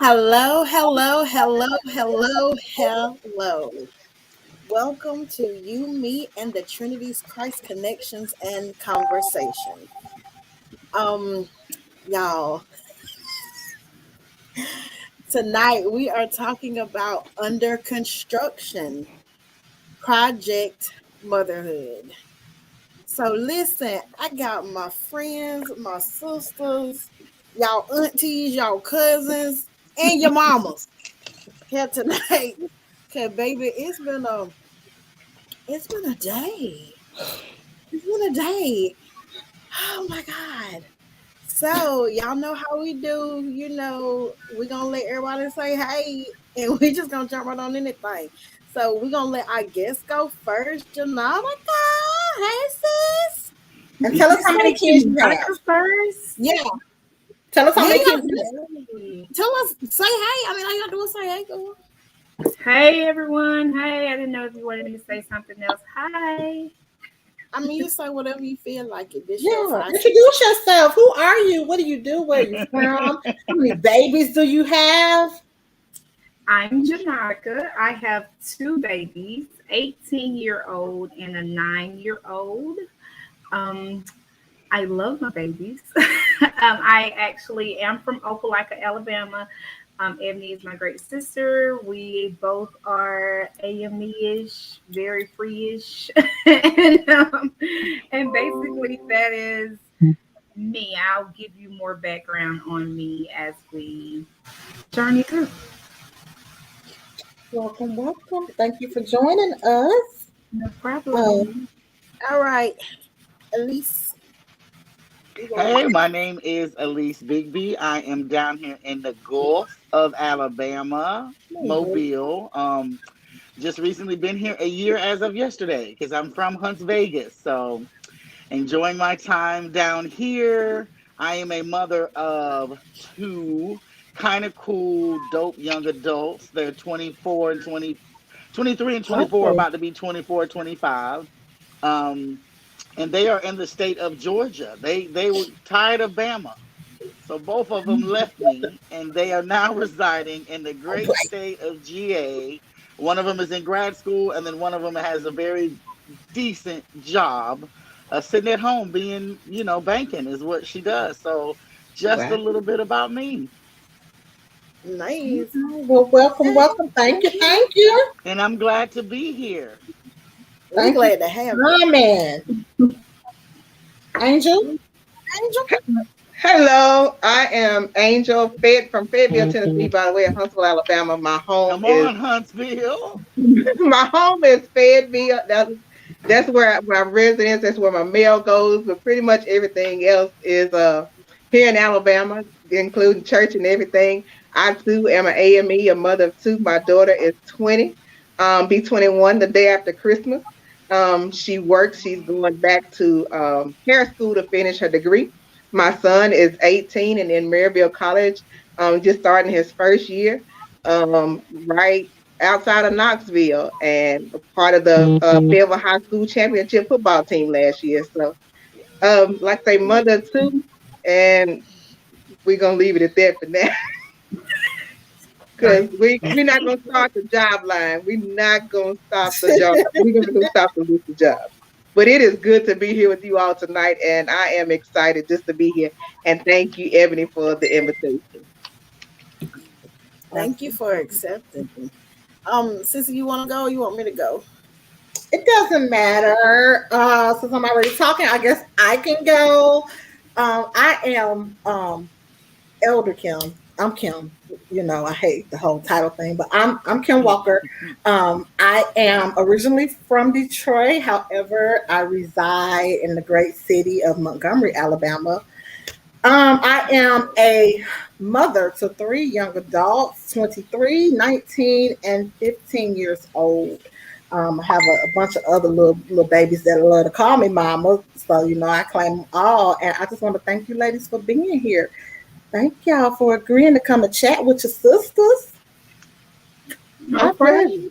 Hello, hello, hello, hello, hello. Welcome to You, Me, and the Trinity's Christ Connections and Conversation. Um, y'all, tonight we are talking about under construction, Project Motherhood. So listen, I got my friends, my sisters, y'all aunties, y'all cousins, and your mamas here tonight. Okay, baby, it's been a day. It's been a day. Oh my God. So y'all know how we do. We're gonna let everybody say hey, and we just gonna jump right on anything. So we're gonna let our guests go first. Jamonica, hey sis. And Did tell us you how say many kids you have. Monica first? Yeah, Tell us how many yeah. kids you have. Tell us, say hey. I mean, all you gotta do is say hey, girl. Hey everyone. Hey, I didn't know if you wanted me to say something else. Hi. I mean, you say whatever you feel like it. This your Yeah, five. introduce yourself. Who are you? What do you do? Where are you from? How many babies do you have? I'm Jamarca. I have two babies, 18-year-old and a 9-year-old. Um, I love my babies. I actually am from Opelika, Alabama. Ebony is my great sister. We both are AME-ish, very free-ish. and basically that is me. I'll give you more background on me as we journey through. Welcome, welcome. Thank you for joining us. No Um, problem. All right, Elise. You gonna Hey, my name is Elise Bigby. I am down here in the Gulf of Alabama, Mobile. Just recently been here a year as of yesterday because I'm from Hunts Vegas. So enjoying my time down here. I am a mother of two kind of cool, dope young adults. They're 24 and 23 and 24, okay. about to be 24, 25. Um, and they are in the state of Georgia. They were tired of Bama. So both of them left me, and they are now residing in the great state of GA. One of them is in grad school, and then one of them has a very decent job, sitting at home being, banking is what she does. So just a Wow. little bit about me, nice. Well, welcome, welcome. Thank you, thank you. and I'm glad to be here. We Thank you glad to have for you. coming. Angel? Angel. Hello, I am Angel Fed from Fayetteville, Tennessee, by the way, of Huntsville, Alabama. My home Come is on, Huntsville. my home is Fayetteville. That's where my residence. That's where my mail goes. But pretty much everything else is here in Alabama, including church and everything. I too am an AME, a mother of two. My daughter is 20, be 21 the day after Christmas. She works. She's going back to hair school to finish her degree. My son is 18 and in Maryville College, just starting his first year. Right outside of Knoxville and a part of the Fayetteville High School championship football team last year. So, like I say, mother too, and we're gonna leave it at that for now because Nice. we're not gonna start the job line. We're not gonna stop the job. We're not gonna stop the list of jobs. But it is good to be here with you all tonight, and I am excited just to be here. And thank you, Ebony, for the invitation. Thank you for accepting. Sissy, you want to go? Or you want me to go? It doesn't matter. Since I'm already talking, I guess I can go. I am Elder Kim. I'm Kim. You know, I hate the whole title thing, but I'm Kim Walker. I am originally from Detroit. However, I reside in the great city of Montgomery, Alabama. I am a mother to three young adults, 23, 19, and 15 years old. I have a bunch of other little babies that love to call me mama. So, I claim them all. And I just want to thank you ladies for being here. Thank y'all for agreeing to come and chat with your sisters. No My pleasure.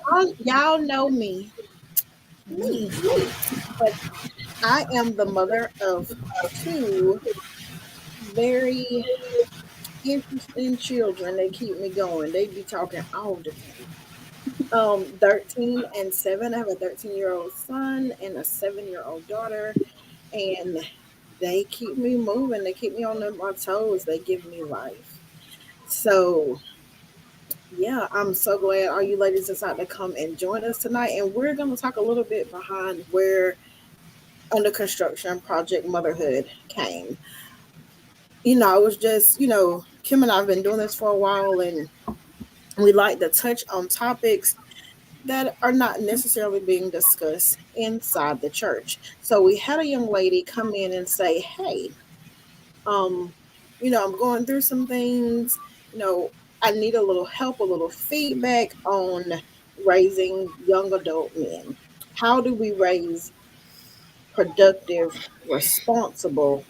problem. Y'all know me, but I am the mother of two very interest in children. They keep me going. They be talking all the time. 13 and 7. I have a 13-year-old son and a 7-year-old daughter, and they keep me moving. They keep me on my toes. They give me life. So yeah, I'm so glad all you ladies decided to come and join us tonight. And we're going to talk a little bit behind where under construction project motherhood came. It was just, Kim and I have been doing this for a while, and we like to touch on topics that are not necessarily being discussed inside the church. So we had a young lady come in and say, hey, um, I'm going through some things, you know, I need a little help, a little feedback on raising young adult men. How do we raise productive, responsible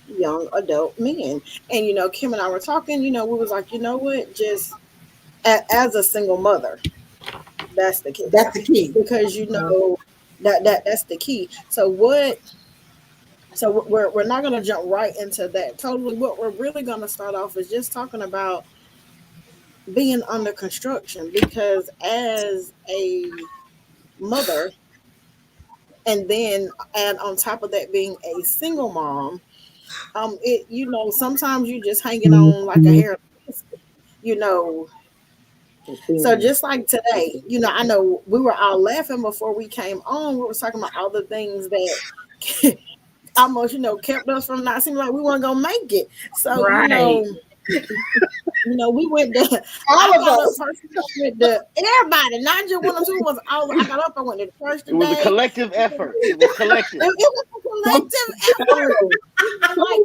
young adult men? And Kim and I were talking, we was like, you know what, just as a single mother, that's the key. That's the key. Because that's the key. So we're not going to jump right into that totally. What we're really going to start off is just talking about being under construction, because as a mother, and on top of that being a single mom, sometimes you just hanging on like a hair, you know. So just like today, I know we were all laughing before we came on. We were talking about all the things that almost, kept us from not seeming like we weren't gonna make it. So, Right. we went to All I of got up us. personally, I went to everybody, not just one or two was all I got up, I went to church It was a today. collective effort. It was collective. It was a collective effort. Like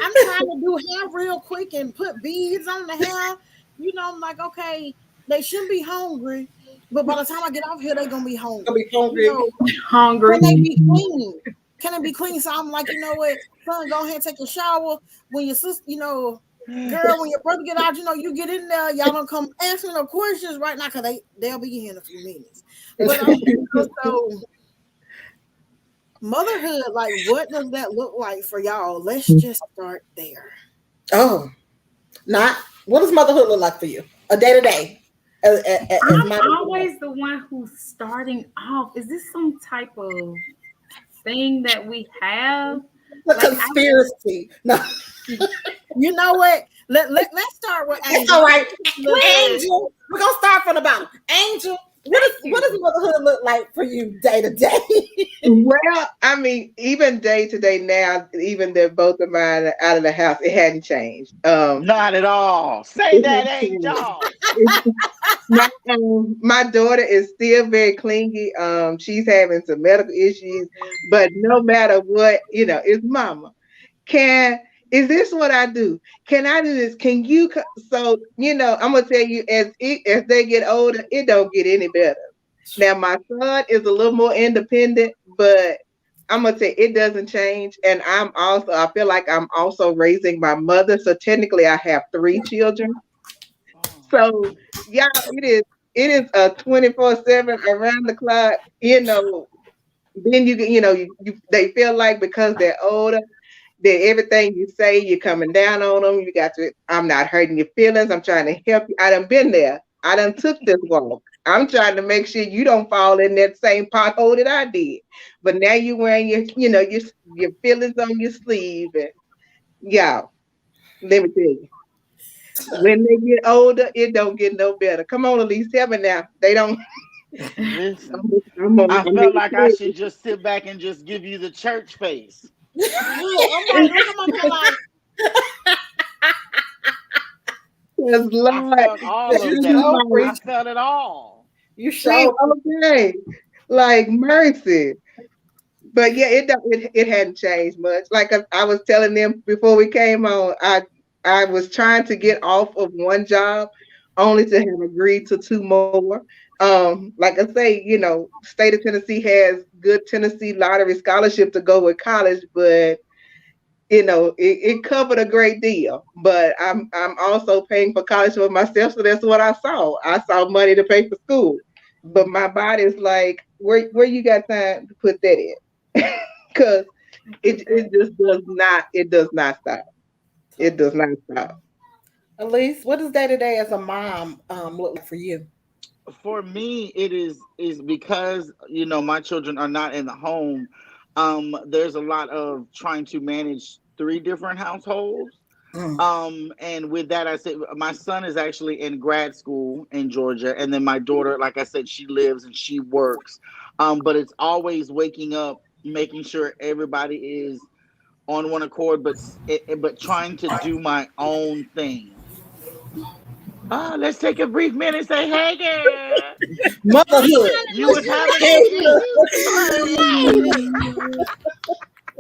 I'm trying to do hair real quick and put beads on the hair. I'm like, okay, they shouldn't be hungry, but by the time I get off here, they're gonna be Gonna hungry. be hungry. Hungry. Can they be clean? Can it be clean? So I'm like, you know what, son, go ahead and take a shower. When your sister, girl, when your brother get out, you get in there. Y'all don't come asking no questions right now, because they'll be here in a few minutes. But so motherhood, like, what does that look like for y'all? Let's just start there. Oh, not what does motherhood look like for you? A day to day. As I'm mother. always the one who's starting off. Is this some type of thing that we have? A Like conspiracy. No, You know what? Let's start with it's Angel. all right. Listen, Angel, we're gonna start from the bottom. Angel, what does motherhood look like for you day to day? Well, I mean, even day to day now, even that both of mine are out of the house, it hadn't changed. Not at all. Say It that, hadn't changed. Angel. My daughter is still very clingy. She's having some medical issues, but no matter what, it's mama. Can Is this what I do? Can I do this? Can you? So I'm gonna tell you, as they get older, it don't get any better. Now my son is a little more independent, but I'm gonna say it doesn't change. And I feel like I'm also raising my mother. So technically, I have three children. So yeah, it is a 24/7 around the clock. Then they feel like because they're older, that everything you say, you're coming down on them. I'm not hurting your feelings. I'm trying to help you. I done been there. I done took this walk. I'm trying to make sure you don't fall in that same pothole that I did. But now you're wearing your feelings on your sleeve. And y'all, let me tell you, when they get older, it don't get no better. Come on, Elise, tell me now. They don't. Listen, I'm I gonna make felt like I it should just sit back and just give you the church face. look, look at my man, like, because I Lord, felt all of You that. so I preach. felt it all. You see, so okay, like mercy. But yeah, it hadn't changed much. Like I was telling them before we came on, I was trying to get off of one job, only to have agreed to two more. Like I say, state of Tennessee has good Tennessee lottery scholarship to go with college, but it covered a great deal. But I'm also paying for college for myself, so that's what I saw. I saw money to pay for school, but my body's like, where you got time to put that in? Because it just does not stop. It does not stop. Elise, what does day to day as a mom look like for you? For me, it is because my children are not in the home. There's a lot of trying to manage three different households. Mm. And with that, I said my son is actually in grad school in Georgia, and then my daughter, like I said, she lives and she works. But it's always waking up, making sure everybody is on one accord, but trying to do my own thing. Let's take a brief minute and say, "Hey, girl, Motherhood. you was having Hey, some look. issues this morning."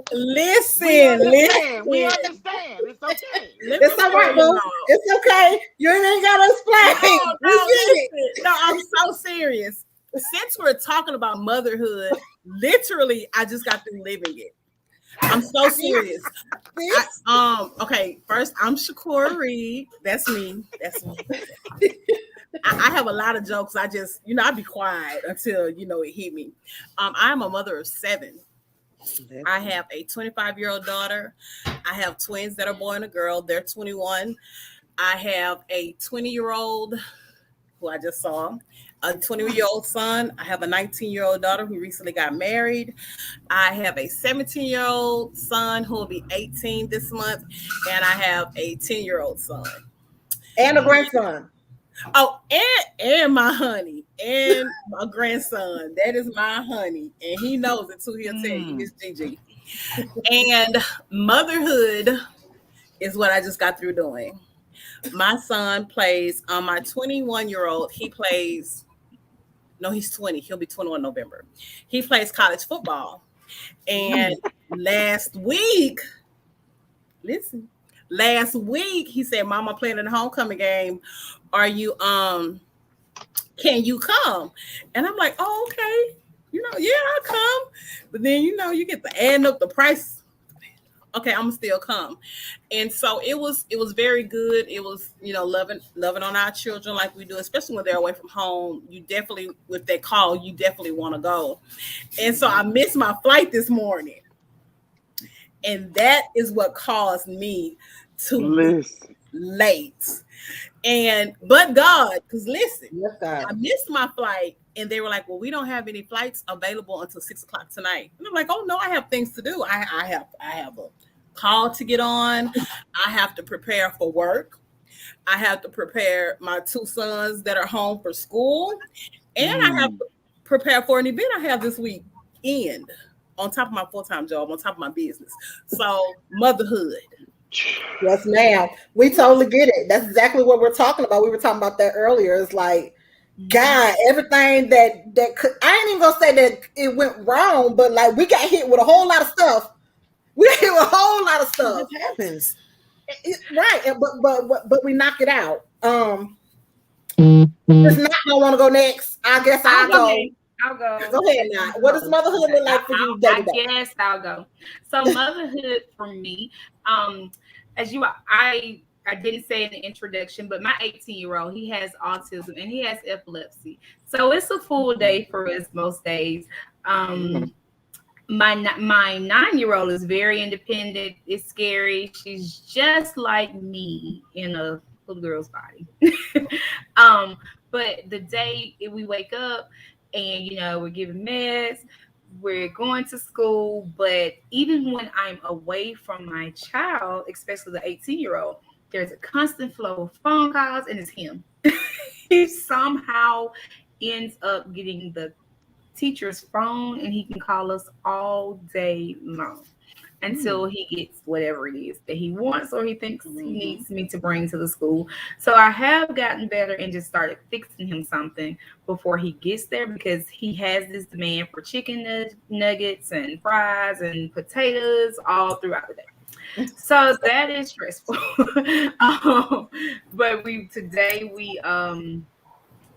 We Listen, understand. We listen, understand. It's okay. let me It's all tell right, boo. y'all. It's okay. You ain't gotta explain. No, We no, get it. listen. No, I'm so serious. Since we're talking about motherhood, literally, I just got through living it. I'm so serious. Okay, first I'm Shakur Reed. That's me. That's me. I have a lot of jokes. I just, I be quiet until it hit me. I'm a mother of 7. I have a 25-year-old daughter. I have twins that are boy and a girl. They're 21. I have a 20-year-old who I just saw, a 20-year-old son. I have a 19-year-old daughter who recently got married. I have a 17-year-old son who will be 18 this month, and I have a 10-year-old son. And a grandson. Oh, and my honey and my grandson. That is my honey, and he knows it too. He'll tell you, it's Gigi. And motherhood is what I just got through doing. My son plays. My 21-year-old. He plays. No, he's 20. He'll be 21 in November. He plays college football. And last week, listen, last week he said, "Mama, playing in the homecoming game. Are you Can you come?" And I'm like, "Oh, okay. Yeah, I'll come." But then you get to add up the price. Okay, I'm gonna still come. And so it was very good. It was, loving on our children like we do, especially when they're away from home. You definitely, with that call, you definitely want to go. And so I missed my flight this morning. And that is what caused me to be Listen. late. But God, because listen, Yes, God. I missed my flight, and they were like, "Well, we don't have any flights available until 6 o'clock tonight." And I'm like, "Oh no, I have things to do. I have a call to get on. I have to prepare for work. I have to prepare my 2 sons that are home for school, and I have to prepare for an event I have this weekend on top of my full-time job, on top of my business." So motherhood. Yes, ma'am. We totally get it. That's exactly what we're talking about. We were talking about that earlier. It's like, God, everything that could, I ain't even gonna say that it went wrong, but like we got hit with a whole lot of stuff. We got hit with a whole lot of stuff. It happens. Right, but we knock it out. It's not gonna want to go next. I guess I'll go. I'll go. Go ahead now. What does motherhood look like for you day to day? I guess I'll go. So motherhood for me, as I didn't say in the introduction, but my 18-year-old, he has autism and he has epilepsy. So it's a full day for us most days. My 9-year-old is very independent. It's scary. She's just like me in a little girl's body. But the day we wake up and we're giving meds, we're going to school, but even when I'm away from my child, especially the 18-year-old, there's a constant flow of phone calls, and it's him. He somehow ends up getting the teacher's phone, and he can call us all day long until he gets whatever it is that he wants or he thinks he needs me to bring to the school. So I have gotten better and just started fixing him something before he gets there, because he has this demand for chicken nuggets and fries and potatoes all throughout the day. So that is stressful. But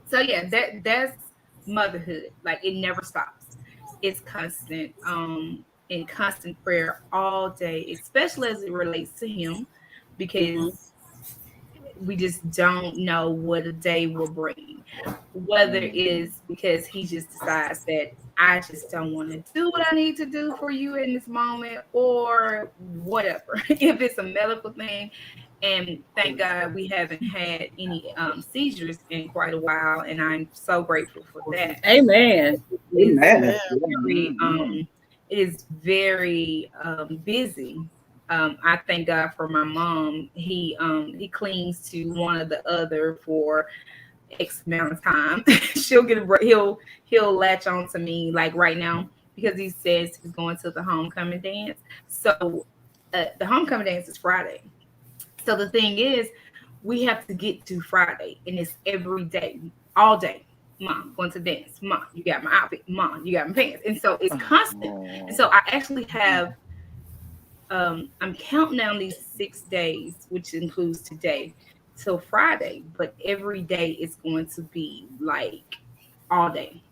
so yeah, that's motherhood. Like, it never stops. It's constant. In constant prayer all day, especially as it relates to him, because we just don't know what a day will bring. Whether it is because he just decides that I just don't want to do what I need to do for you in this moment, or whatever. If it's a medical thing, and thank God we haven't had any seizures in quite a while, and I'm so grateful for that. Amen. Is Amen. very it is very busy. I thank God for my mom. He clings to one or the other for X amount of time. She'll get a break. He'll latch on to me like right now because he says he's going to the homecoming dance. So the homecoming dance is Friday. So the thing is, we have to get to Friday, and it's every day, all day. Mom, going to dance. Mom, you got my outfit. Mom, you got my pants. And so it's constant. And so I actually have, I'm counting down these 6 days, which includes today, till Friday. But every day is going to be like all day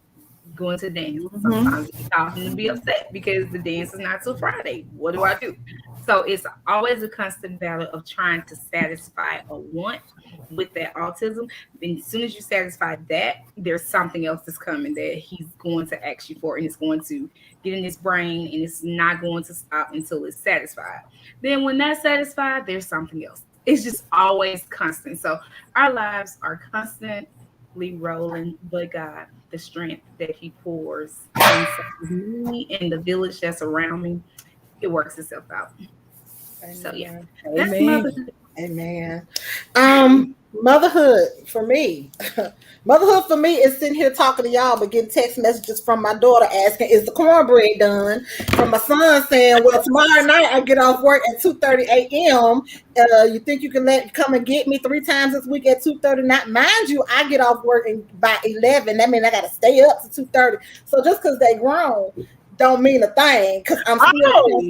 going to dance. Sometimes we cause him to be upset because the dance is not till Friday. What do I do? So it's always a constant battle of trying to satisfy a want with that autism. And as soon as you satisfy that, there's something else that's coming that he's going to ask you for, and it's going to get in his brain, and it's not going to stop until it's satisfied. Then when that's satisfied, there's something else. It's just always constant. So our lives are constantly rolling, but God, the strength that he pours inside me and the village that's around me, it works itself out. So yeah, that's Amen. motherhood. Amen. Motherhood for me. Motherhood for me is sitting here talking to y'all, but getting text messages from my daughter asking, "Is the cornbread done?" From my son saying, "Well, tomorrow night I get off work at 2:30 a.m. You think you can come and get me 3 times this week at 2:30?" Not mind you, I get off work by 11. That means I got to stay up to 2:30. So just because they grown don't mean a thing, because I'm still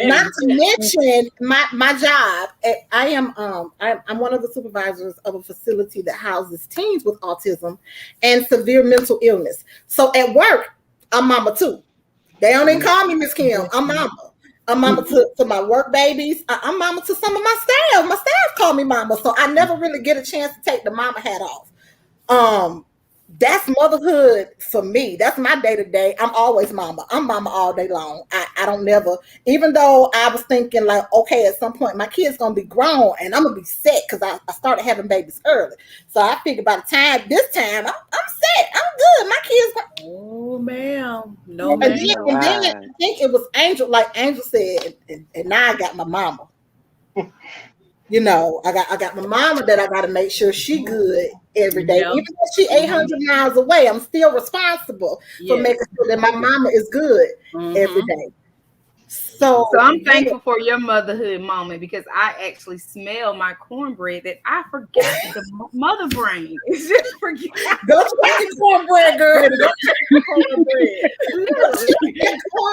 not to mention my job. I'm one of the supervisors of a facility that houses teens with autism and severe mental illness. So at work, I'm mama too. They don't even call me Miss Kim. I'm mama. I'm mama to my work babies. I'm mama to some of my staff. My staff call me mama. So I never really get a chance to take the mama hat off. That's motherhood for me. That's my day to day. I'm always mama. I'm mama all day long. I don't never, even though I was thinking like, okay, at some point my kid's gonna be grown and I'm gonna be set because I started having babies early. So I figured by the time this time I'm set. I'm good. My kids. Oh, ma'am. No, And ma'am. then I think it was Angel, like Angel said, and now I got my mama. You know, I got my mama that I got to make sure she good every day. Yeah. Even though she 800 miles away, I'm still responsible for making sure that my mama is good every day. So I'm thankful for your motherhood moment, because I actually smell my cornbread that I forgot the mother brain. It's just forget. Go check your cornbread, girl. Go check your cornbread.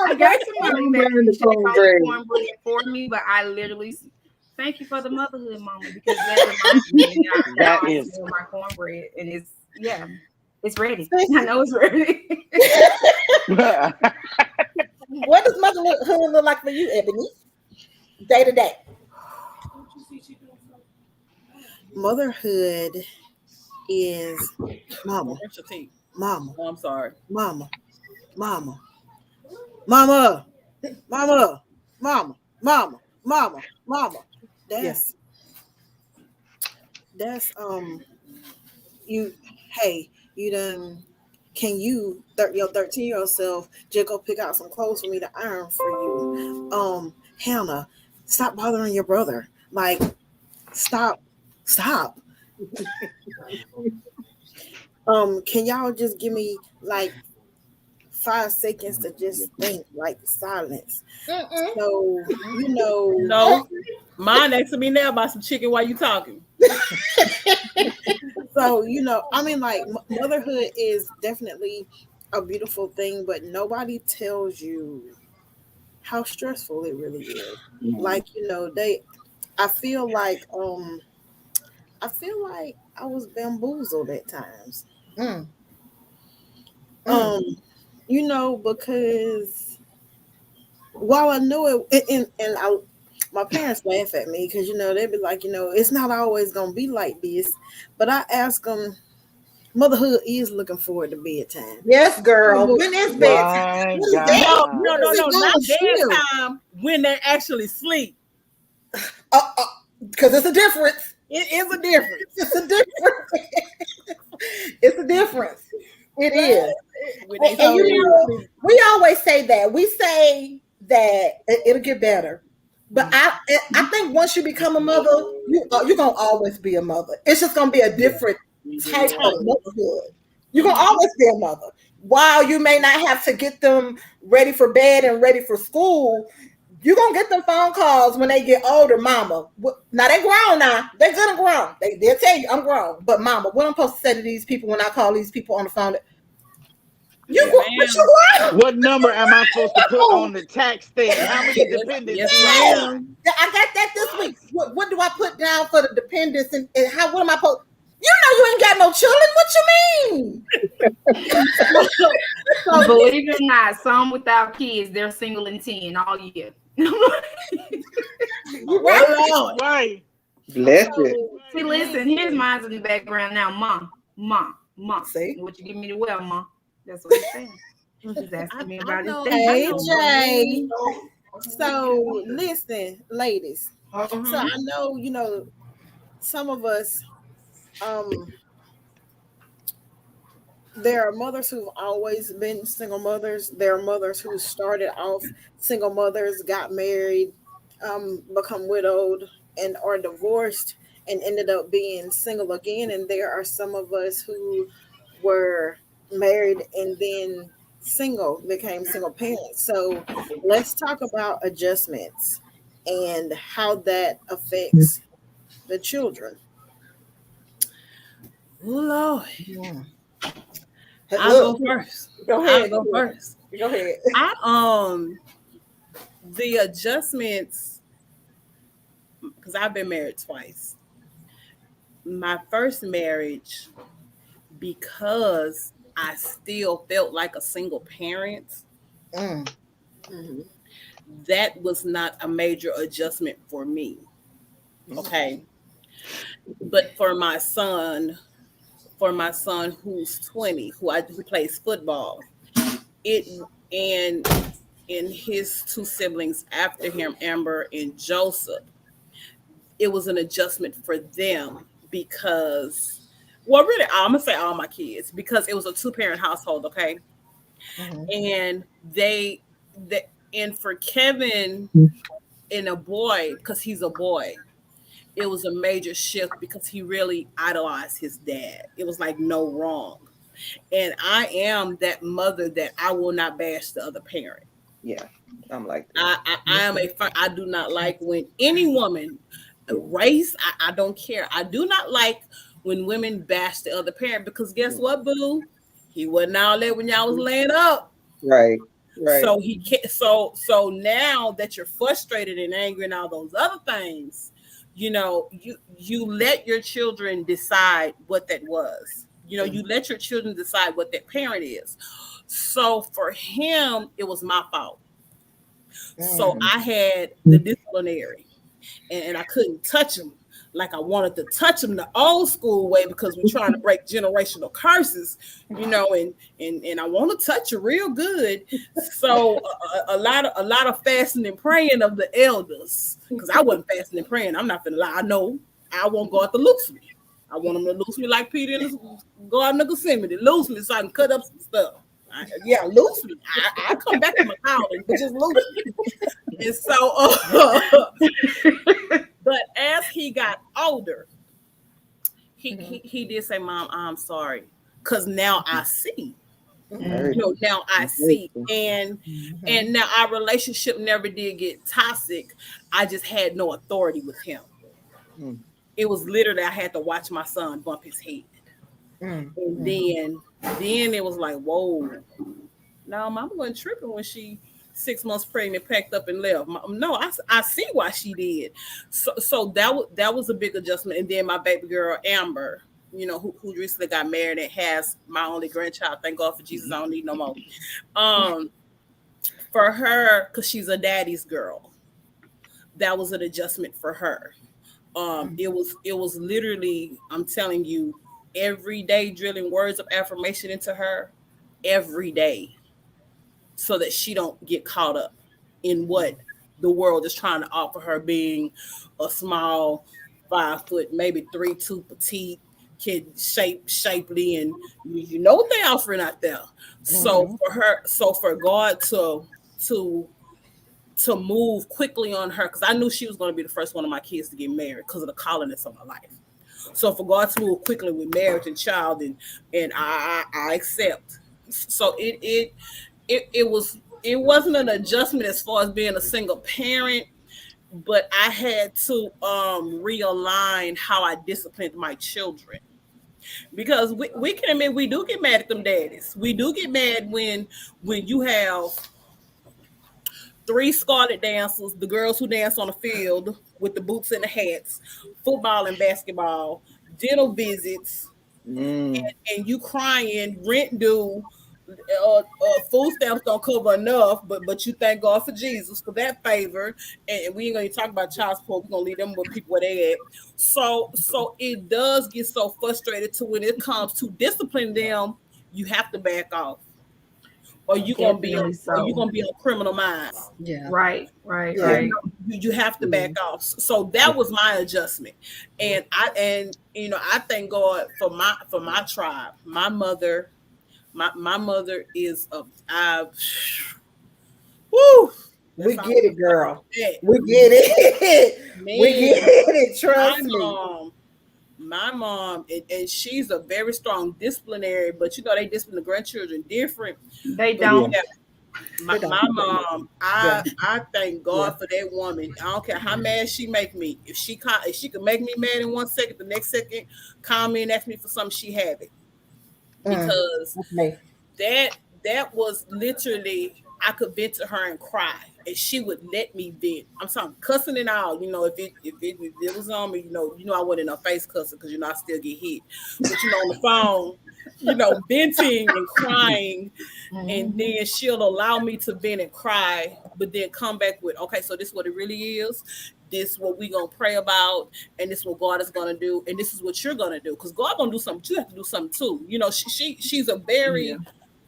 I got somebody that check on the cornbread for me, but I literally thank you for the motherhood moment, because that reminds me now I smell my cornbread, and it's ready. I know it's ready. What does motherhood look like for you, Ebony? Day to day. Motherhood is mama. Mama. Oh, I'm sorry. Mama. Mama. Mama. Mama. Mama. Mama. Mama. Mama. That's you. Hey, you done. Can you, your 13-year-old self, just go pick out some clothes for me to iron for you? Hannah, stop bothering your brother. Like, stop. Can y'all just give me like 5 seconds to just think, like silence? So, No, mine asking me now about some chicken while you talking. So, I mean, like, motherhood is definitely a beautiful thing, but nobody tells you how stressful it really is. Like, I feel like I was bamboozled at times. Because while I knew it, and my parents laugh at me because they'd be like, it's not always gonna be like this. But I ask them, motherhood is looking forward to bedtime. Yes, girl. Well, When is bedtime? My What is that? No, God. no, when no, is no, it not gonna shift? bedtime when they actually sleep. Because it's a difference. It is a difference. It's a difference. It's a difference. It is. When they And sleep. we always say that. We say that it'll get better. But I think once you become a mother, you're gonna always be a mother. It's just gonna be a different type of motherhood. You're gonna always be a mother. While you may not have to get them ready for bed and ready for school, you're gonna get them phone calls when they get older, mama. Now they grown now. They're good and grown. They'll tell you I'm grown. But mama, what I'm supposed to say to these people when I call these people on the phone? What number am I supposed to put on the tax thing? How many dependents Yes, do I got? ma'am. I got that this week. What do I put down for the dependents and how? What am I supposed? You ain't got no children. What you mean? Believe it or not, some without kids, they're single and 10 all year. Right. Right. Bless it. See, listen, here's mine in the background now. Mom. See? What you give me to wear, Mom? That's what he's saying. He's asking me about his Hey, thing. Jay. So listen, ladies. So I know, some of us, there are mothers who've always been single mothers. There are mothers who started off single mothers, got married, become widowed, and are divorced and ended up being single again. And there are some of us who were married and then became single parents. So let's talk about adjustments and how that affects the children. Oh, Lord. Yeah. I'll go first. Go ahead. I'll go first. Go ahead. The adjustments, because I've been married twice. My first marriage, because I still felt like a single parent, Mm-hmm. that was not a major adjustment for me. Okay. But for my son who's 20, who plays football, and his two siblings after him, Amber and Joseph, it was an adjustment for them because, well, really, I'm gonna say all my kids because it was a 2-parent household, okay? And and for Kevin and a boy, because he's a boy, it was a major shift because he really idolized his dad. It was like no wrong. And I am that mother that I will not bash the other parent. Yeah, I'm like that. I do not like when any woman, race, I don't care. I do not like when women bash the other parent because guess what, boo? He wasn't all that when y'all was laying up. Right. So he can't. So now that you're frustrated and angry and all those other things, you let your children decide what that was. You let your children decide what that parent is. So for him, it was my fault. So I had the disciplinary, and I couldn't touch him like I wanted to touch him the old school way because we're trying to break generational curses, and I want to touch you real good. So a lot of fasting and praying of the elders, because I wasn't fasting and praying. I'm not gonna lie. I know I won't go out to loose me. I want them to loose me like Peter in the Garden of Gethsemane. Loose me so I can cut up some stuff. Loose me. I come back to my house, but just loose me. And so, but as he got older, he did say, "Mom, I'm sorry," because now I see. Now I see, and now our relationship never did get toxic. I just had no authority with him. It was literally I had to watch my son bump his head, and then it was like, whoa. No, Mama wasn't tripping when she 6 months pregnant, packed up and left. No, I see why she did. So that was a big adjustment. And then my baby girl Amber, who recently got married and has my only grandchild. Thank God for Jesus, I don't need no more. For her, because she's a daddy's girl, that was an adjustment for her. It was literally, I'm telling you, every day drilling words of affirmation into her every day, so that she don't get caught up in what the world is trying to offer her, being a small 5 foot, maybe 3'2" petite kid, shapely, and you know what they offering out there. So Mhm. for her, so for God to to move quickly on her, because I knew she was going to be the first one of my kids to get married because of the calling that's on my life. So for God to move quickly with marriage and child, and I accept. So it wasn't an adjustment as far as being a single parent, but I had to realign how I disciplined my children, because we can admit we do get mad at them daddies. We do get mad when you have three scarlet dancers, the girls who dance on the field with the boots and the hats, football and basketball, dental visits, Mm. and you crying, rent due, food stamps don't cover enough, but you thank God for Jesus for that favor, and we ain't gonna talk about child support. We're gonna leave them with people where they at. So it does get so frustrated to when it comes to discipline them, you have to back off, or Definitely you so. gonna be on criminal minds. Yeah. Right, right, Yeah. right. You have to back off. So that was my adjustment, and I thank God for my tribe. My mother is a I woo. We That's all get I'm it, gonna say girl. about that. We get it. We get Man, it. my Trust me. mom, and she's a very strong disciplinary, but they discipline the grandchildren different. They But Yeah. don't. yeah, They my don't. mom, Yeah. I thank Yeah. God for that woman. I don't care how mad she make me. If she could make me mad in 1 second, the next second call me and ask me for something, she have it, Mm. because That's me. that that was literally, I could vent to her and cry, and she would let me vent. I'm talking cussing and all. If it was on me, I wasn't in her face cussing, because I still get hit. But on the phone, venting and crying, and Mhm. then she'll allow me to vent and cry, but then come back with, okay, so this is what it really is. This is what we gonna pray about, and this is what God is gonna do, and this is what you're gonna do, because God gonna do something. But you have to do something too. She's a Yeah. very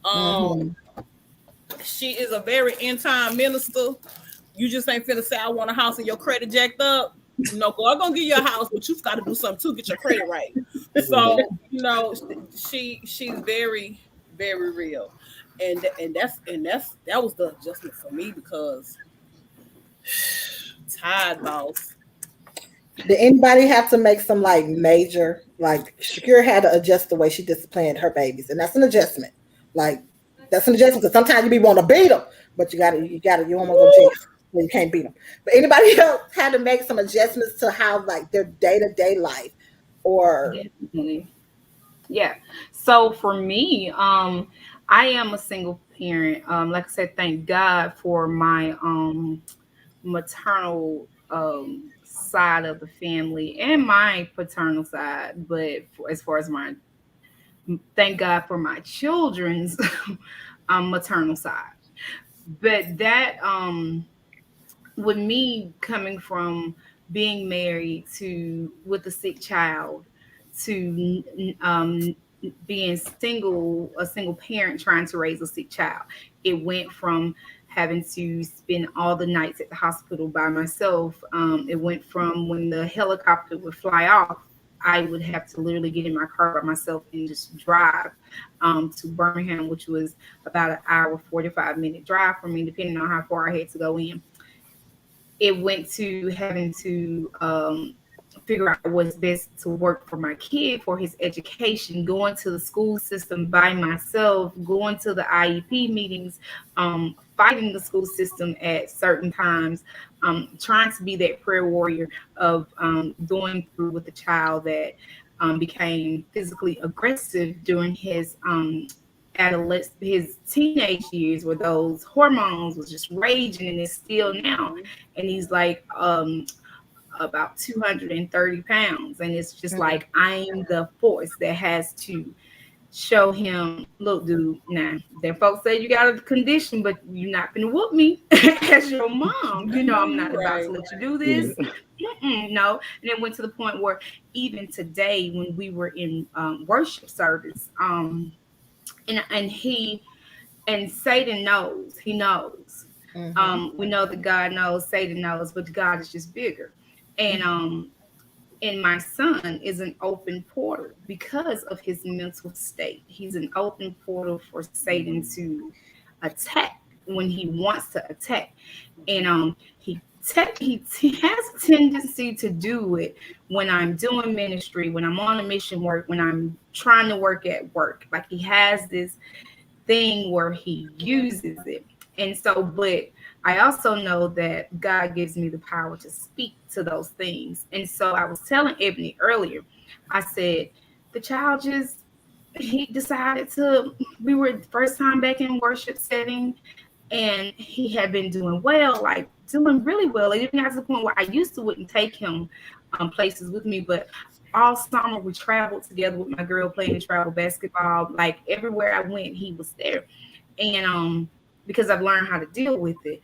Mm-hmm. she is a very end time minister. You just ain't finna say I want a house and your credit jacked up. No, God gonna give you a house, but you've got to do something to get your credit right. Yeah. So she's very, very real, and that was the adjustment for me, because tired, boss. Did anybody have to make some like major, like Shakira had to adjust the way she disciplined her babies, and that's an adjustment. Like that's an adjustment because sometimes you be want to beat them, but you don't want to go to jail, so you can't beat them. But anybody else had to make some adjustments to how like their day to day life, or Definitely. Yeah. So for me, I am a single parent. Like I said, thank God for my maternal side of the family and my paternal side. But as far as my, thank God for my children's maternal side. But that with me coming from being married to with a sick child to being a single parent trying to raise a sick child, it went from having to spend all the nights at the hospital by myself. It went from when the helicopter would fly off, I would have to literally get in my car by myself and just drive to Birmingham, which was about an hour 45-minute drive for me, depending on how far I had to go in. It went to having to figure out what's best to work for my kid for his education, going to the school system by myself, going to the IEP meetings, fighting the school system at certain times, trying to be that prayer warrior of going through with a child that became physically aggressive during his his teenage years, where those hormones was just raging, and it's still now. Mhm. And he's like about 230 pounds, and it's just mm, like I'm the force that has to show him, look, dude, now that folks say you got a condition, but you're not gonna whoop me as your mom. I know I'm you not about to right. let you do Yeah. this. No. And it went to the point where even today, when we were in worship service, and he and Satan knows, he knows. Mhm. We know that God knows, Satan knows, but God is just bigger. And my son is an open portal because of his mental state. He's an open portal for Satan to attack when he wants to attack. And he has a tendency to do it when I'm doing ministry, when I'm on a mission work, when I'm trying to work at work. Like he has this thing where he uses it. And so, but I also know that God gives me the power to speak to those things. And so I was telling Ebony earlier, I said, the child just, he decided to, we were the first time back in worship setting, and he had been doing well, like doing really well. It even got to the point where I used to wouldn't take him places with me, but all summer we traveled together with my girl playing travel basketball. Like everywhere I went, he was there. And because I've learned how to deal with it,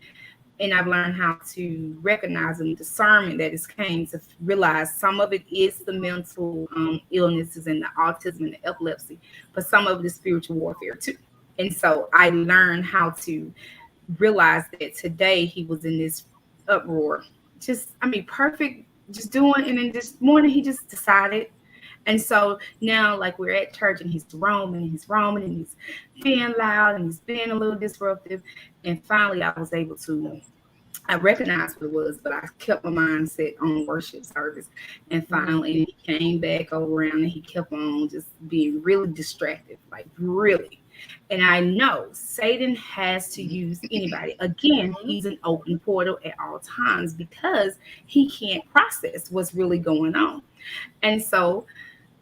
and I've learned how to recognize and discernment that is came to realize some of it is the mental illnesses and the autism and the epilepsy, but some of it is spiritual warfare too. And so I learned how to realize that today he was in this uproar. Just, I mean, perfect, just doing. And then this morning he just decided. And so now, like, we're at church and he's roaming and he's being loud and he's being a little disruptive. And finally, I was able to, I recognized what it was, but I kept my mindset on worship service. And finally, he came back over around and he kept on just being really distracted, like really. And I know Satan has to use anybody. Again, he's an open portal at all times because he can't process what's really going on. And so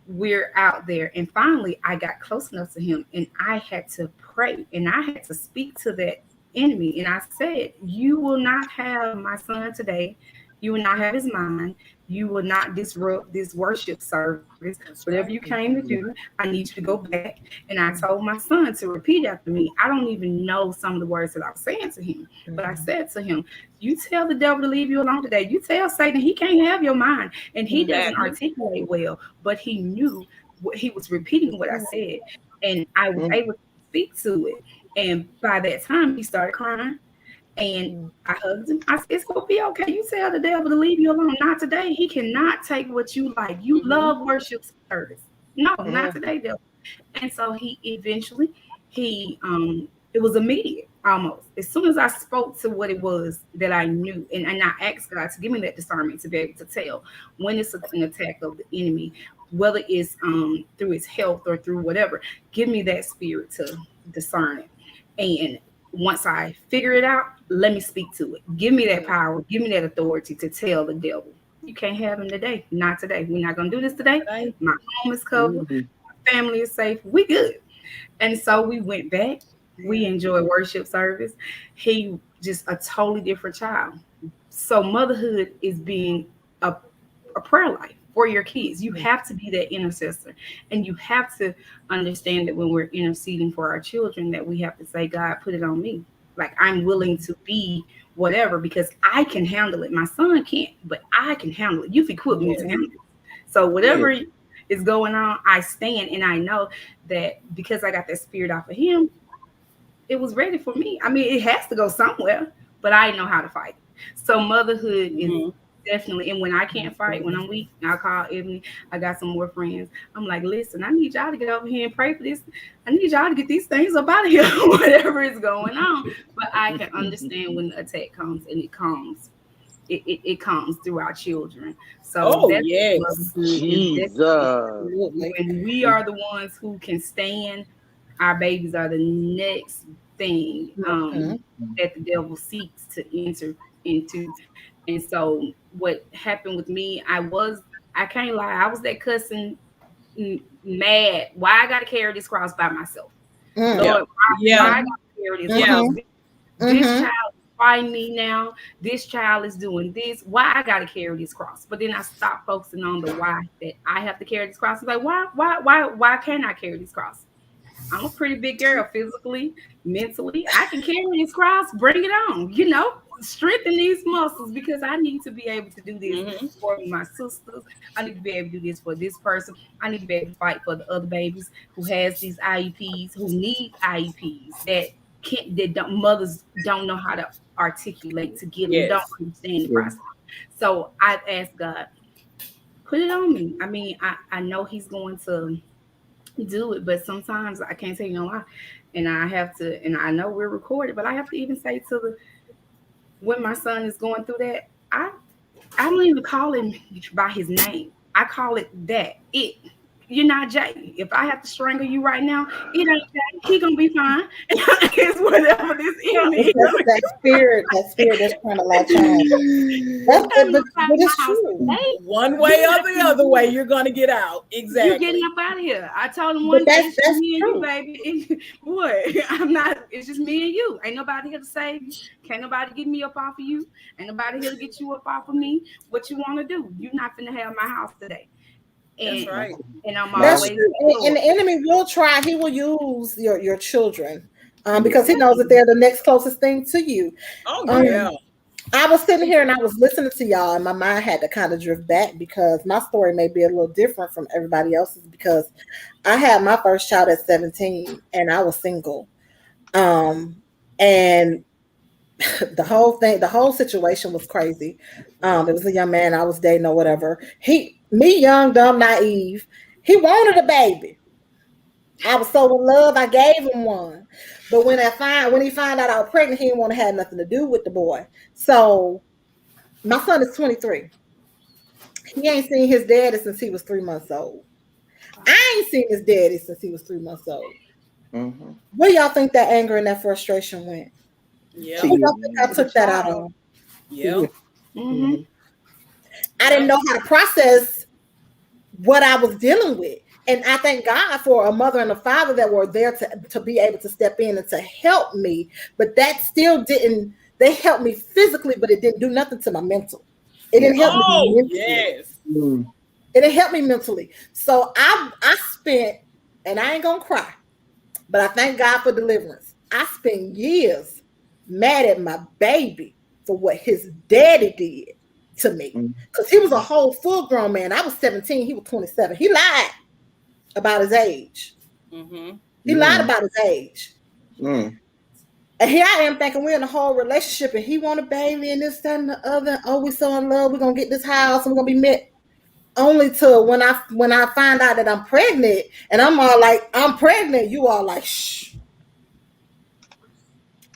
we're out there. And finally, I got close enough to him and I had to pray and I had to speak to that enemy. And I said, you will not have my son today. You will not have his mind. You will not disrupt this worship service. That's Whatever you right. came to do, I need you to go back. And I told my son to repeat after me. I don't even know some of the words that I was saying to him, but I said to him, you tell the devil to leave you alone today. You tell Satan he can't have your mind. And he doesn't Exactly. articulate well, but he knew what he was repeating what I said. And I was able to speak to it. And by that time, he started crying. And I hugged him. I said, it's going to be okay. You tell the devil to leave you alone. Not today. He cannot take what you like. You love worship service. No, not today, devil. And so he eventually, it was immediate almost. As soon as I spoke to what it was that I knew, and I asked God to give me that discernment to be able to tell when it's an attack of the enemy, whether it's through his health or through whatever, give me that spirit to discern it. And once I figure it out, let me speak to it. Give me that power, give me that authority to tell the devil, you can't have him today. Not today. We're not gonna do this today. Right. My home is covered, my family is safe, we good. And so we went back. We enjoyed worship service. He just a totally different child. So motherhood is being a, a prayer life for your kids. You have to be that intercessor. And you have to understand that when we're interceding for our children, that we have to say, God, put it on me. Like I'm willing to be whatever because I can handle it. My son can't, but I can handle it. You've equipped me to Yeah. handle it. So whatever is going on, I stand and I know that because I got that spirit off of him, it was ready for me. I mean, it has to go somewhere, but I know how to fight. So motherhood is Mhm. definitely, and when I can't fight, when I'm weak, I call Ebony. I got some more friends. I'm like, listen, I need y'all to get over here and pray for this. I need y'all to get these things up out of here, whatever is going on. But I can understand when the attack comes, and it comes. It comes through our children. So Oh that's yes. motherhood is Jesus. Absolutely. when we are the ones who can stand, our babies are the next thing that the devil seeks to enter into. And so what happened with me, I can't lie, I was that cussing mad. Why I gotta carry this cross by myself? Mm. Yeah. Lord, why Yeah. I gotta carry this Yeah. cross? Mhm. This Mhm. child is fighting me now. This child is doing this. Why I gotta carry this cross? But then I stopped focusing on the why that I have to carry this cross. It's like, why can't I carry this cross? I'm a pretty big girl physically, mentally. I can carry this cross, bring it on, strengthen these muscles because I need to be able to do this for my sisters. I need to be able to do this for this person. I need to be able to fight for the other babies who has these IEPs, who need IEPs that mothers don't know how to articulate to get them, don't understand the process. So I've asked God, put it on me. I mean, I know He's going to do it, but sometimes I can't tell you no lie, and I have to. And I know we're recorded, but I have to even say when my son is going through that, I don't even call him by his name. I call it that. You're not Jay. If I have to strangle you right now, it ain't Jay. He gonna be fine. It's whatever this enemy. That spirit that's trying to latch on. But it's true. One way or the other way, you're gonna get out. Exactly. You're getting up out of here. I told him one day, it's just me and you, baby. What? I'm not. It's just me and you. Ain't nobody here to save you. Can't nobody get me up off of you. Ain't nobody here to get you up off of me. What you want to do? You're not finna have my house today. And, that's right. And I'm always and the enemy will try. He will use your children because he knows that they're the next closest thing to you. Oh yeah. I was sitting here and I was listening to y'all, and my mind had to kind of drift back because my story may be a little different from everybody else's because I had my first child at 17 and I was single, and the whole situation was crazy. It was a young man I was dating or whatever. Me, young, dumb, naive. He wanted a baby. I was so in love, I gave him one. But when he found out I was pregnant, he didn't want to have nothing to do with the boy. So my son is 23. He ain't seen his daddy since he was 3 months old. I ain't seen his daddy since he was 3 months old. Mm-hmm. Where y'all think that anger and that frustration went? Yeah. Who y'all think I took that out on? Yeah. Mm-hmm. I didn't know how to process what I was dealing with. And I thank God for a mother and a father that were there to be able to step in and to help me. But that still they helped me physically, but it didn't do nothing to my mental. It didn't help me mentally. Yes. It didn't help me mentally. So I spent, and I ain't going to cry, but I thank God for deliverance. I spent years mad at my baby for what his daddy did to me. Because he was a whole full-grown man. I was 17. He was 27. He lied about his age. He lied about his age. And here I am thinking we're in a whole relationship and he want a baby and this, that, and the other. Oh, we so in love. We're going to get this house and we're going to be met. Only to when I find out that I'm pregnant and I'm all like, I'm pregnant. You all like, shh.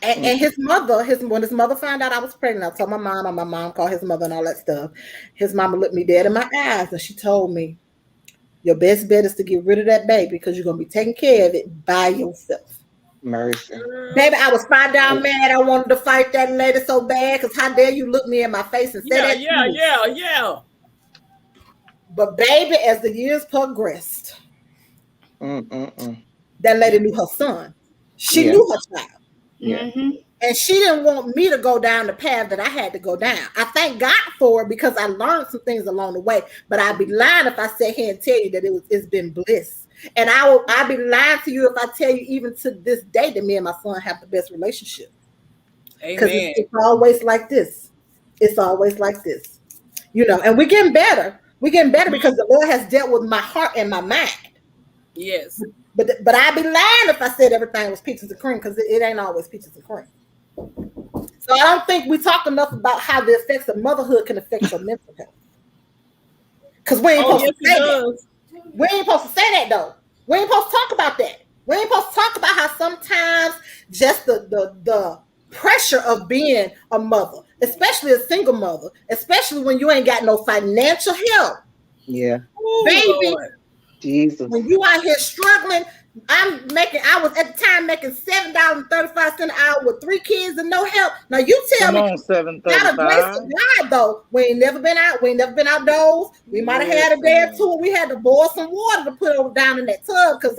And his mother, when his mother found out I was pregnant, I told my mom, and my mom called his mother and all that stuff. His mama looked me dead in my eyes and she told me, your best bet is to get rid of that baby because you're going to be taking care of it by yourself. Mercy. Baby, I was far down mad. I wanted to fight that lady so bad because how dare you look me in my face and say that to me. Yeah. But baby, as the years progressed, that lady knew her son. She knew her child. Yeah. And she didn't want me to go down the path that I had to go down. I thank God for it because I learned some things along the way. But I'd be lying if I sat here and tell you that it's been bliss. And I'd be lying to you if I tell you even to this day that me and my son have the best relationship. Because it's always like this. It's always like this. And we're getting better. We're getting better because the Lord has dealt with my heart and my mind. Yes. But I'd be lying if I said everything was peaches and cream because it ain't always peaches and cream. So I don't think we talk enough about how the effects of motherhood can affect your mental health. Because we ain't supposed to say that. We ain't supposed to say that though. We ain't supposed to talk about that. We ain't supposed to talk about how sometimes just the pressure of being a mother, especially a single mother, especially when you ain't got no financial help. Yeah. Baby, Lord. Jesus. When you out here struggling, I was at the time making $7.35 an hour with 3 kids and no help. Now you tell me, out of grace of God though, we ain't never been outdoors. We might have had a day or two. We had to boil some water to put down in that tub because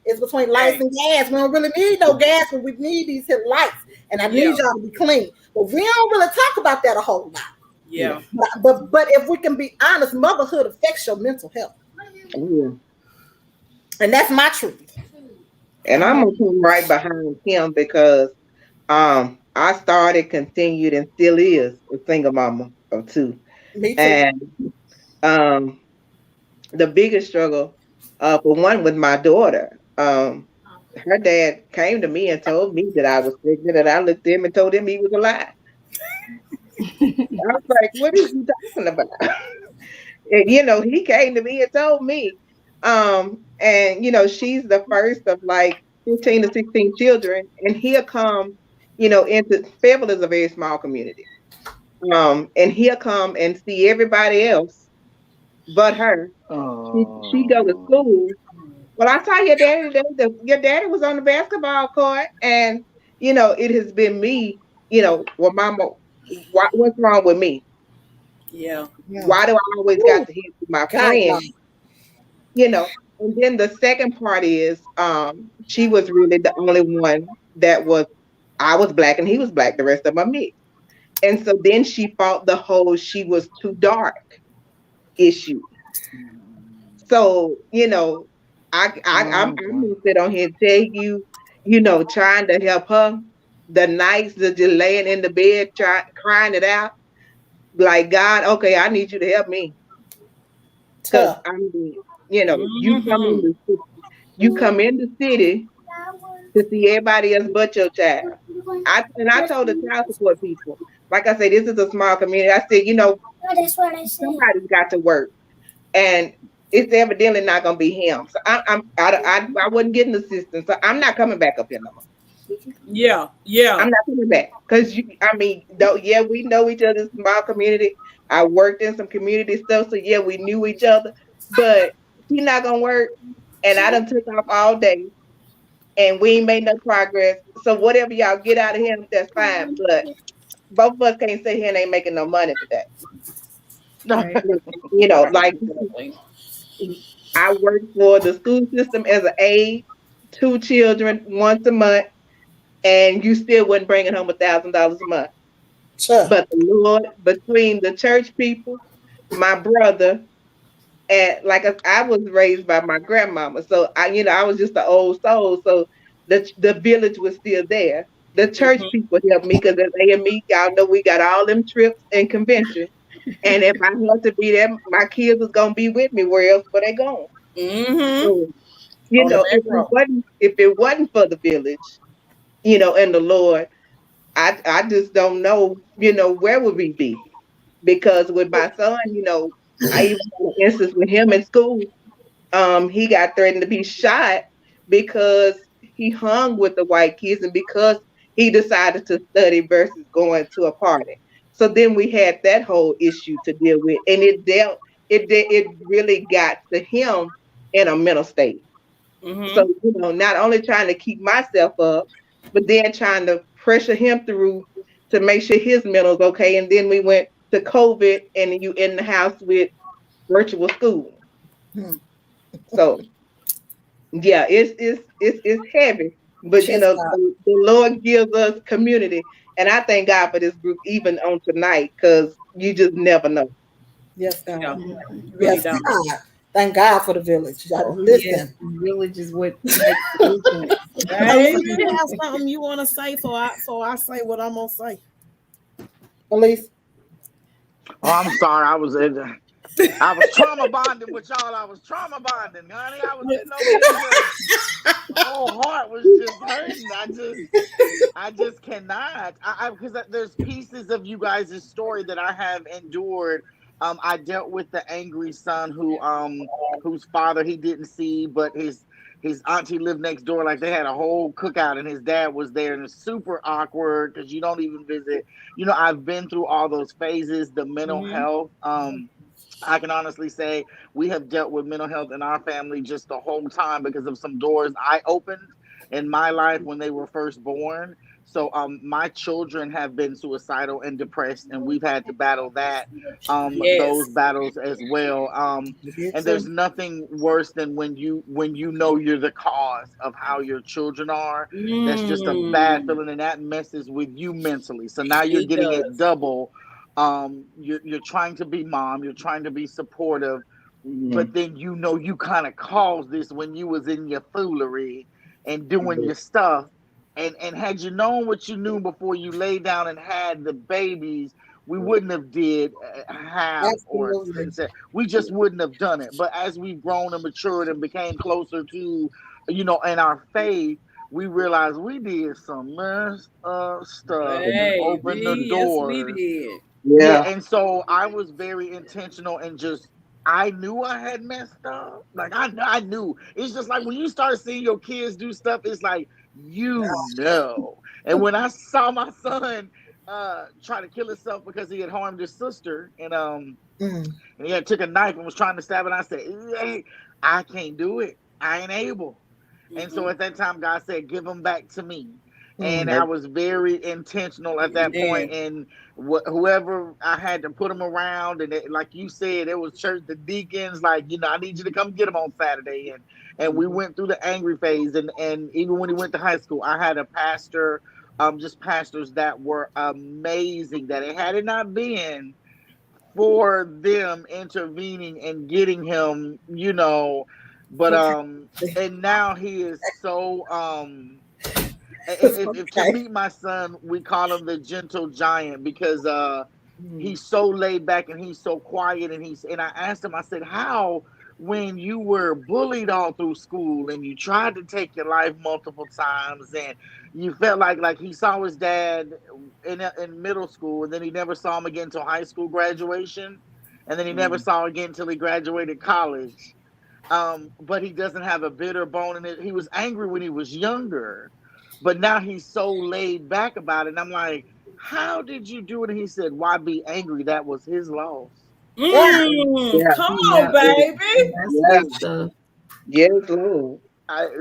it's between lights and gas. We don't really need no gas, but we need these here lights, and I need y'all to be clean. But we don't really talk about that a whole lot. Yeah. But if we can be honest, motherhood affects your mental health. Yeah. And that's my truth. And I'm gonna come right behind him because I started, continued, and still is a single mama of two. Me too. And um the biggest struggle for one with my daughter. Her dad came to me and told me that I was pregnant, and I looked at him and told him he was a lie. I was like, "What are you talking about?" And he came to me and told me. And she's the first of like 15 to 16 children, and he'll come, into Fayetteville is a very small community. And he'll come and see everybody else but her. She go to Oh. school. Well, I saw your daddy. Your daddy was on the basketball court, and it has been me. Well, Mama, what's wrong with me? Yeah. Yeah. Why do I always got Woo. to hear from my God, no. friends? And then the second part is, she was really the only one that was. I was black and he was black. The rest of them are mixed. And so then she fought the whole "she was too dark" issue. So, I'm gonna sit on here and tell you, trying to help her, the nights that just laying in the bed, crying it out, like, God, okay, I need you to help me, because Tough. I mean, Mm-hmm. you come in the city to see everybody else but your child. I told the child support people, like I said, this is a small community. I said, somebody's got to work, and it's evidently not going to be him. So I wasn't getting assistance. So I'm not coming back up here no more. Yeah. Yeah. I'm not coming back because I mean, though, yeah, we know each other's small community. I worked in some community stuff, so yeah, we knew each other. But he's not gonna work, and I done took off all day, and we ain't made no progress. So whatever y'all get out of him, that's fine. But both of us can't sit here and ain't making no money today. Right. Like, Exactly. I work for the school system as an aide, two children once a month, and you still wasn't bringing home $1,000 a month. Tough. But the Lord, between the church people, my brother, and like I was raised by my grandmama, so I was just an old soul. So the village was still there. The church Mm-hmm. people helped me because as AME, y'all know we got all them trips and conventions. And if I had to be there, my kids was gonna be with me. Where else were they going? Mm-hmm. So, On the back if row. it wasn't for the village, and the Lord, I just don't know, where would we be? Because with my son, I even had an instance with him in school. He got threatened to be shot because he hung with the white kids and because he decided to study versus going to a party. So then we had that whole issue to deal with, and it really got to him in a mental state. So, Mm-hmm. not only trying to keep myself up, but then trying to pressure him through to make sure his mental's okay. And then we went to COVID, and you in the house with virtual school. Hmm. So yeah, it's heavy, but Chest out. the Lord gives us community, and I thank God for this group even on tonight because you just never know. Yes, Yeah. God. You really Yes, don't. God. Thank God for the village. Yes, Listen, village is what makes the difference. Elise, Elise, you have something you want to say for I say what I'm gonna say. Elise, Oh, I'm sorry. I was trauma bonding with y'all. I was trauma bonding, honey. I was sitting over here just my whole heart was just hurting. I just cannot. Because there's pieces of you guys' story that I have endured. I dealt with the angry son whose father he didn't see, but his auntie lived next door. Like they had a whole cookout, and his dad was there, and it's super awkward because you don't even visit. I've been through all those phases. The mental Mm-hmm. health. I can honestly say we have dealt with mental health in our family just the whole time because of some doors I opened in my life when they were first born. So my children have been suicidal and depressed, and we've had to battle those Yes. battles as well. you And there's too. nothing worse than when you know you're the cause of how your children are. That's just a bad Mm. feeling, and that messes with you mentally. So now you're It getting it does. double. You're trying to be mom, you're trying to be supportive, Mhm. but then you kind of caused this when you was in your foolery, and doing your stuff. And had you known what you knew before you laid down and had the babies, we wouldn't have did have or Absolutely. we just wouldn't have done it. But as we've grown and matured and became closer to, in our faith, we realized we did some messed up stuff and opened the Baby, yes, we doors. did. Yeah, Yeah. and so I was very intentional and just I knew I had messed up. Like I knew. It's just like when you start seeing your kids do stuff, it's like you know. And when I saw my son try to kill himself because he had harmed his sister, Mm. and he had took a knife and was trying to stab it, I said, hey, I can't do it. I ain't able. And so Mm-mm. at that time, God said, give them back to me. And Mm. I was very intentional at that point. Man. And whoever I had to put them around, and like you said, it was church, the deacons, like, I need you to come get them on Saturday. And we went through the angry phase. And even when he went to high school, I had a pastor, just pastors that were amazing, that it had it not been for them intervening and getting him, but Okay. and now he is so if to Okay. meet my son, we call him the gentle giant because Mm. he's so laid back and he's so quiet, and I asked him, I said, how, when you were bullied all through school and you tried to take your life multiple times and you felt like he saw his dad in middle school, and then he never saw him again until high school graduation, and then he never saw him again until he graduated college, but he doesn't have a bitter bone in it. He was angry when he was younger, but now he's so laid back about it. And I'm like, how did you do it? And he said, why be angry? That was his loss. Yeah. Yeah. Come on, Yeah, baby. that's Yeah. good stuff. Yes, Lord.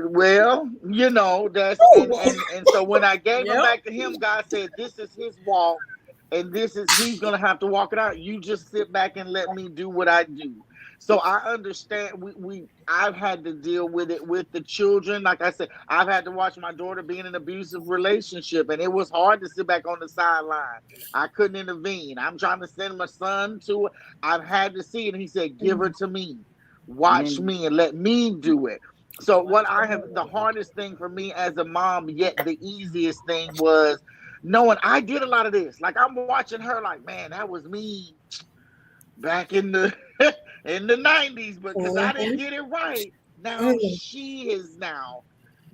Well, that's Oh. and so when I gave him Yep. back to him, God said, this is his walk, and he's gonna have to walk it out. You just sit back and let me do what I do. So I understand I've had to deal with it with the children. Like I said, I've had to watch my daughter be in an abusive relationship, and it was hard to sit back on the sideline. I couldn't intervene. I'm trying to send my son to it. I've had to see it, and he said, give her to me. Watch me and let me do it. So what the hardest thing for me as a mom, yet the easiest thing was knowing I did a lot of this. Like I'm watching her like, man, that was me back in the in the 90s, but because I didn't Mhm. get it right, now Mm. she has now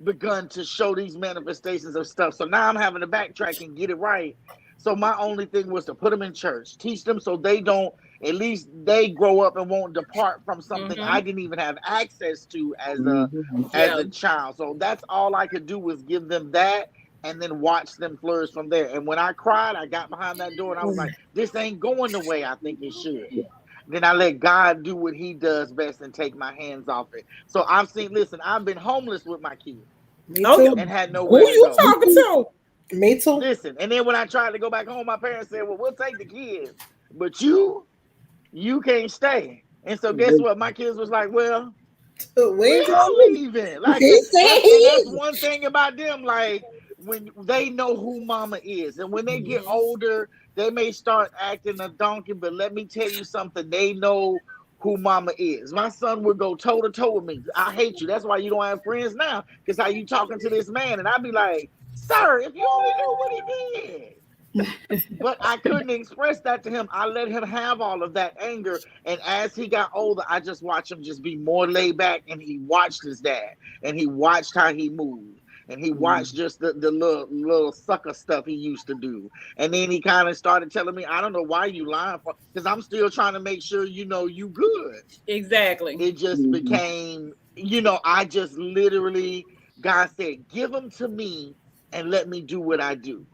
begun to show these manifestations of stuff. So now I'm having to backtrack and get it right. So my only thing was to put them in church, teach them so they don't, at least they grow up and won't depart from something Mm-hmm. I didn't even have access to as Yeah. a child. So that's all I could do was give them that and then watch them flourish from there. And when I cried, I got behind that door and I was like, this ain't going the way I think it should. Then I let God do what he does best and take my hands off it. So listen, I've been homeless with my kids Me Oh, too. and had who nowhere to you go. talking to? Me too. Listen, and then when I tried to go back home, my parents said, well, we'll take the kids, but you can't stay. And so guess what? My kids was like, well, We we ain't are gonna leave. leaving. Like He said he that's is. one thing about them. Like when they know who mama is, and when they get Mm-hmm. older, they may start acting a donkey. But let me tell you something: they know who mama is. My son would go toe to toe with me. I hate you. That's why you don't have friends now. Because how you talking to this man? And I'd be like, sir, if you only knew what he did. But I couldn't express that to him. I let him have all of that anger. And as he got older, I just watched him just be more laid back. And he watched his dad and he watched how he moved. And he watched just the little sucker stuff he used to do. And then he kind of started telling me, I don't know why you lying for, because I'm still trying to make sure you good. Exactly. It just became, I just literally, God said, give them to me and let me do what I do,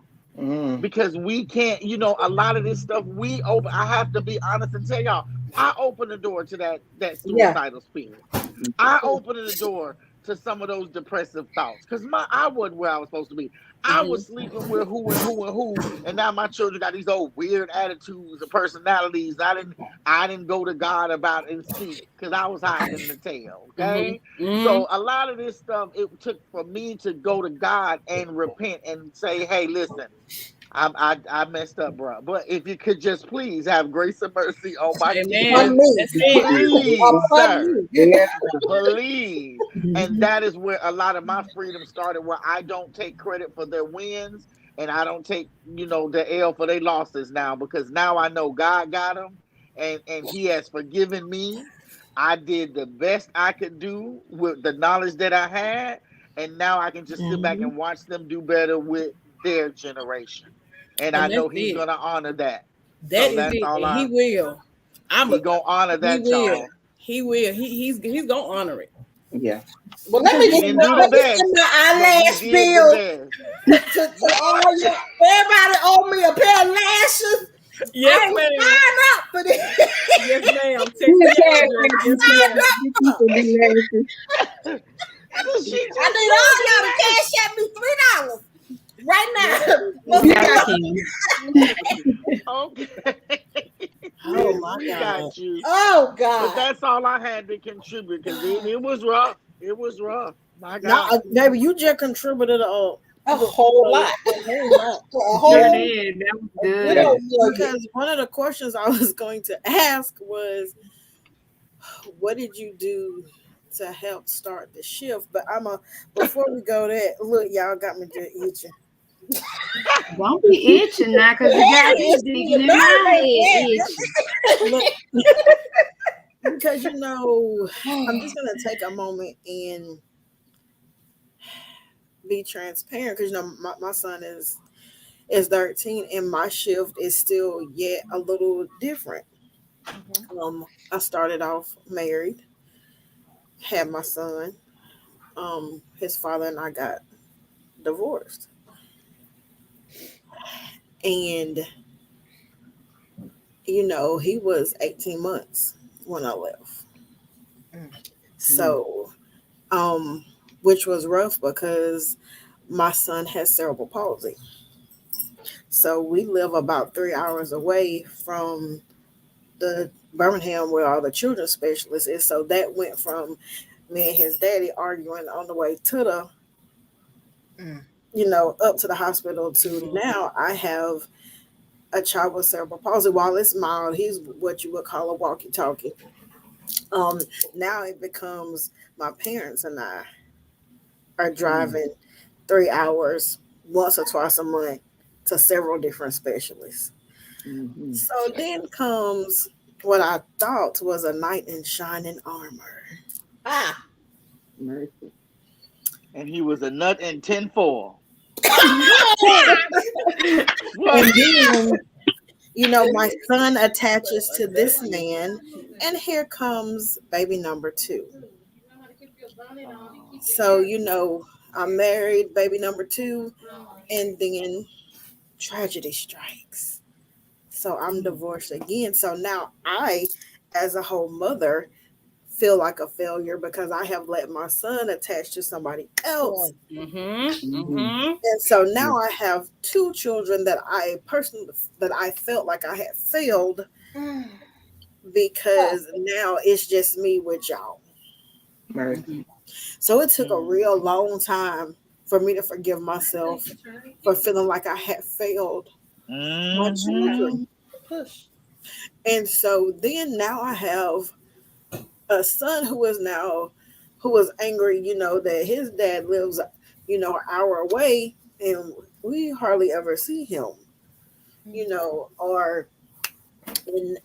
because we can't, a lot of this stuff we open. I have to be honest and tell y'all, I open the door to that Yeah. suicidal spirit. I opened the door to some of those depressive thoughts because I wasn't where I was supposed to be. I Mm-hmm. was sleeping with who and who and who, and now my children got these old weird attitudes and personalities. I didn't go to God about and speak because I was hiding in the tail. Okay, Mm-hmm. Mm-hmm. so a lot of this stuff it took for me to go to God and repent and say, hey, listen, I messed up, bro. But if you could just please have grace and mercy on my Amen. kids, Upon me. That's it. please, Upon sir. me. Yeah. Please. And that is where a lot of my freedom started, where I don't take credit for their wins and I don't take, the L for their losses now, because now I know God got them, and He has forgiven me. I did the best I could do with the knowledge that I had. And now I can just sit back Mhm. and watch them do better with their generation. And I And that's know He's it. gonna honor that. That So is that's it. all And he I will. I'm He a gonna honor he that, will. y'all. He will. He's gonna honor it. Yeah. Well, let Because me He get you didn't do the let know, me send best, my but He eyelash did the bill best. to all you. Everybody owe me a pair of lashes. yes, I ain't ma'am. signed up for this. Yes, ma'am. Text Who me is your that? address. Yes, Signed ma'am. You up. can be nasty. So she I just need said all y'all to the cash at me $3 right Yes, now. yes, Most of Got y'all. ma'am. you. last. Okay. Oh my We God. got you. Oh But God. that's all I had to contribute, because it was rough. It was rough. My Now, God. baby, you just contributed A whole lot. a whole lot. A Sure whole did. That was a good good. old nugget. Because one of the questions I was going to ask was, what did you do to help start the shift? But before we go there, look, y'all got me just itching. Don't be itching now because you got me It's digging the in my nerve head ain't itching. Look, because I'm just gonna take a moment and be transparent, because my son is 13 and my shift is still yet a little different. I started off married, had my son. His father and I got divorced, and he was 18 months when I left. So, um, which was rough because my son has cerebral palsy. So we live about 3 hours away from the Birmingham where all the children's specialists is. So that went from me and his daddy arguing on the way to up to the hospital, to now I have a child with cerebral palsy. While it's mild, he's what you would call a walkie-talkie. Um, Now it becomes my parents and I are driving 3 hours once or twice a month to several different specialists. Mm-hmm. So then comes what I thought was a knight in shining armor. Ah. Mercy. And he was a nut in tinfoil. And What? then, my son attaches to this man, and here comes baby number two. Oh. So, I'm married, baby number two, and then tragedy strikes. So I'm divorced again. So now I, as a whole mother, feel like a failure because I have let my son attach to somebody else. Mm-hmm. Mm-hmm. Mm-hmm. And so Yeah. now I have two children that I felt like I had failed, because now it's just me with y'all. Mercy. So it took a real long time for me to forgive myself for feeling like I had failed my Mm-hmm. children. And so then now I have a son who was angry, that his dad lives, an hour away, and we hardly ever see him, or and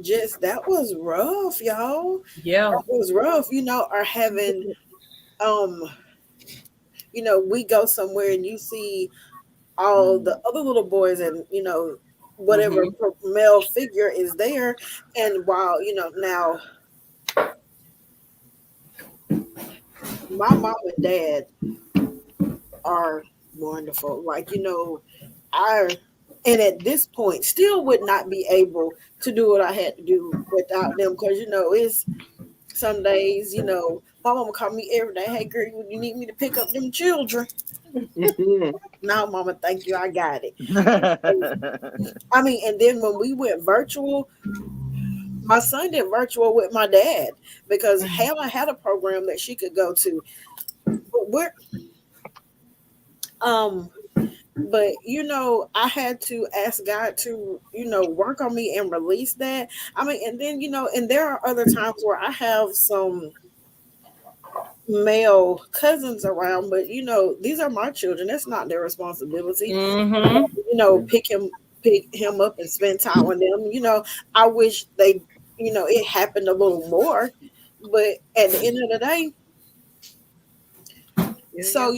just that was rough, y'all. Yeah. That was rough, or having um, we go somewhere and you see all the other little boys, and whatever Mm-hmm. male figure is there, and while now my mom and dad are wonderful. Like, I, and at this point, still would not be able to do what I had to do without them. Because, it's some days, my mama call me every day. Hey, girl, you need me to pick up them children? No, mama, thank you. I got it. I mean, and then when we went virtual, my son did virtual with my dad because Hannah had a program that she could go to. But um, But I had to ask God to work on me and release that. I mean, and then and there are other times where I have some male cousins around, but these are my children. That's not their responsibility. Mm-hmm. Pick him up and spend time with them. I wish it happened a little more, but at the end of the day, so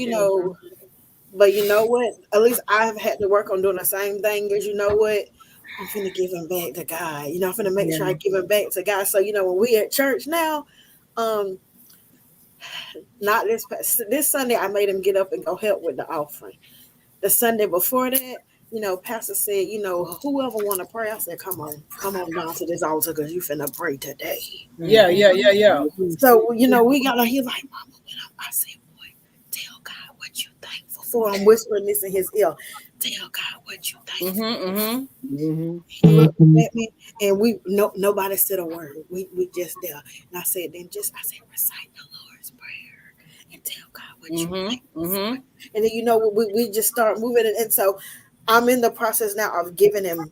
but you know what? At least I've had to work on doing the same thing as what. I'm finna give him back to God. I'm finna make sure I give him back to God. So when we at church now, um, not this Sunday, I made him get up and go help with the offering. The Sunday before that, Pastor said, whoever want to pray, I said, come on down to this altar because you finna pray today. Yeah, yeah, yeah, yeah. So we got on. He's like, Mama, I said, boy, tell God what you thankful for. I'm whispering this in his ear. Tell God what you thankful. Mm-hmm, mm-hmm. He looked at me, and nobody said a word. We just there, and I said, recite the Lord's Prayer and tell God what you thankful for. And then we just start moving it, and so I'm in the process now of giving him